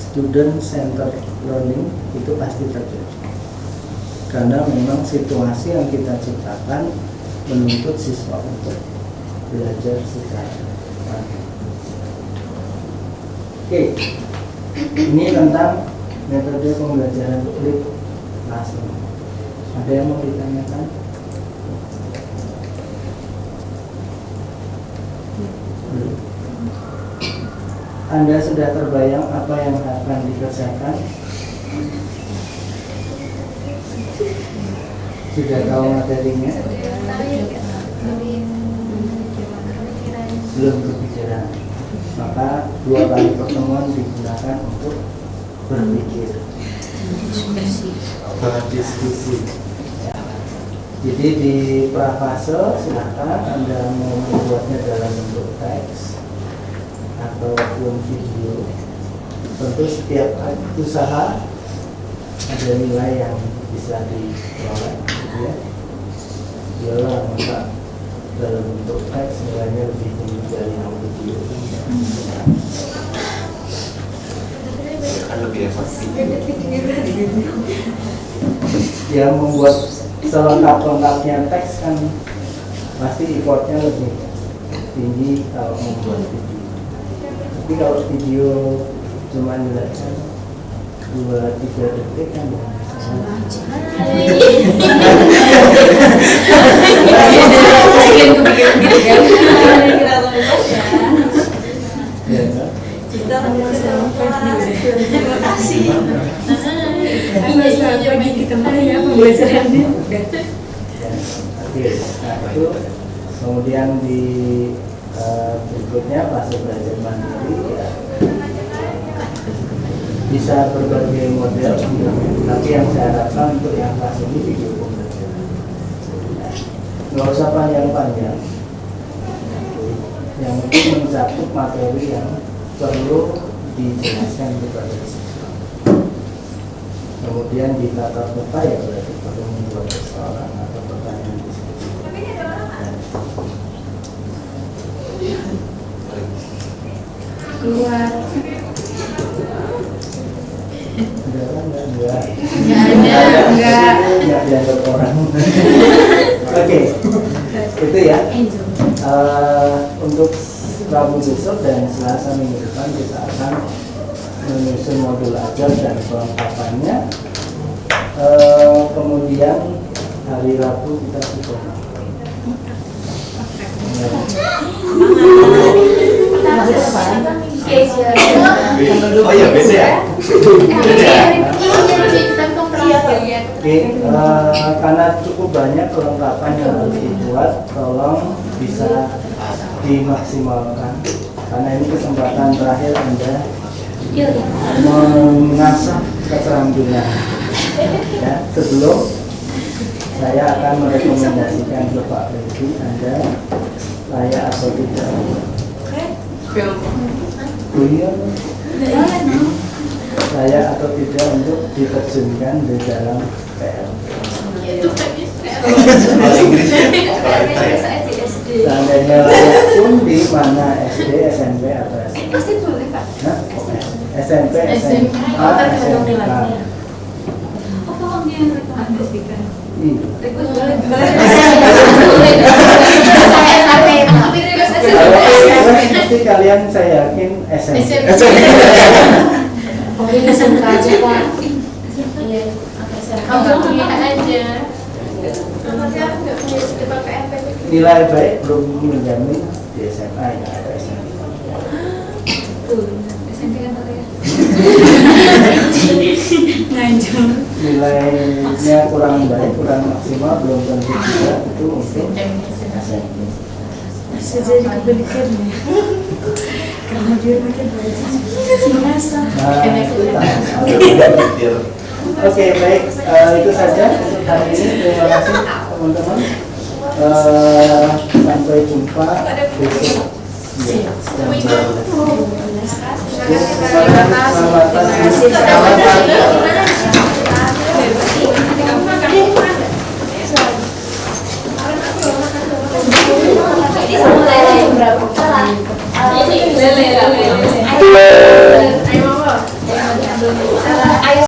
student centered learning itu pasti terjadi. Karena memang situasi yang kita ciptakan menuntut siswa untuk belajar secara mandiri. Oke, ini tentang metode pembelajaran flip classroom. Ada yang mau ditanyakan? Anda sudah terbayang apa yang akan dikerjakan? Sudah tahu materinya? Belum berbicara. Maka 2 kali pertemuan digunakan untuk berpikir, berdiskusi. Jadi di prafase silahkan Anda mau membuatnya dalam bentuk teks atau video. Tentu setiap usaha ada nilai yang bisa diperoleh, gitu ya. Yalah, maka dalam bentuk teks nilainya lebih tinggi dari yang video. Kan lebih efektif. Ya, membuat selengkap-lengkapnya teks kan pasti effortnya lebih tinggi kalau membuat video. Tapi kalau video cuma jelaskan 2-3 detik kan ya. Terima kasih. Bagi di tempat ya pembelajarannya. Oke, nah itu kemudian di berikutnya fase belajar mandiri ya, bisa berbagai model, tapi yang saya harapkan untuk yang kelas ini video pembelajaran. Nggak usah panjang-panjang, yang penting mencakup materi yang perlu dijelaskan kepada siswa. Kemudian di tatap muka ya berarti perlu membuat persoalan atau pertanyaan diskusi. Keluar. Enggak dianggap orang. Oke, itu ya. Untuk Rabu besok dan Selasa minggu depan kita akan menyusun modul ajar dan kelengkapannya. Kemudian hari Rabu kita tutup. Oh iya, beda ya? Oke, karena cukup banyak kelengkapan yang harus dibuat, tolong bisa dimaksimalkan. Karena ini kesempatan terakhir Anda mengasah keterampilan, ya, sebelum Saya akan merekomendasikan ke Pak Freddy, Anda layak atau tidak. Beliau layak atau tidak untuk diterjunkan di dalam PLP. Kalau Inggris ya, kalau saya. Seandainya layak pun di mana SD, SMP atau SMA? Pasti boleh Pak. Nah, SMP, SMA, SMK. Oh, tolong dia rekomendasikan. Iya. Request boleh. Kalau pasti kalian saya yakin SMP. Mungkin SMK aja Pak. Iya, kamu aja. Nanti aku nggak punya depan PMP. Nilai baik belum menjamin di SMA ya atau SMP. SMP kan Pak ya. Nilainya kurang baik, kurang maksimal, belum tentu juga itu untuk SMP. Bisa jadi kebalikan ya. Karena dia makin baik. Merasa. Nah, itu tak. Biar Oke, baik, itu saja hari ini. Terima kasih teman-teman. Sampai jumpa besok. Selamat pagi.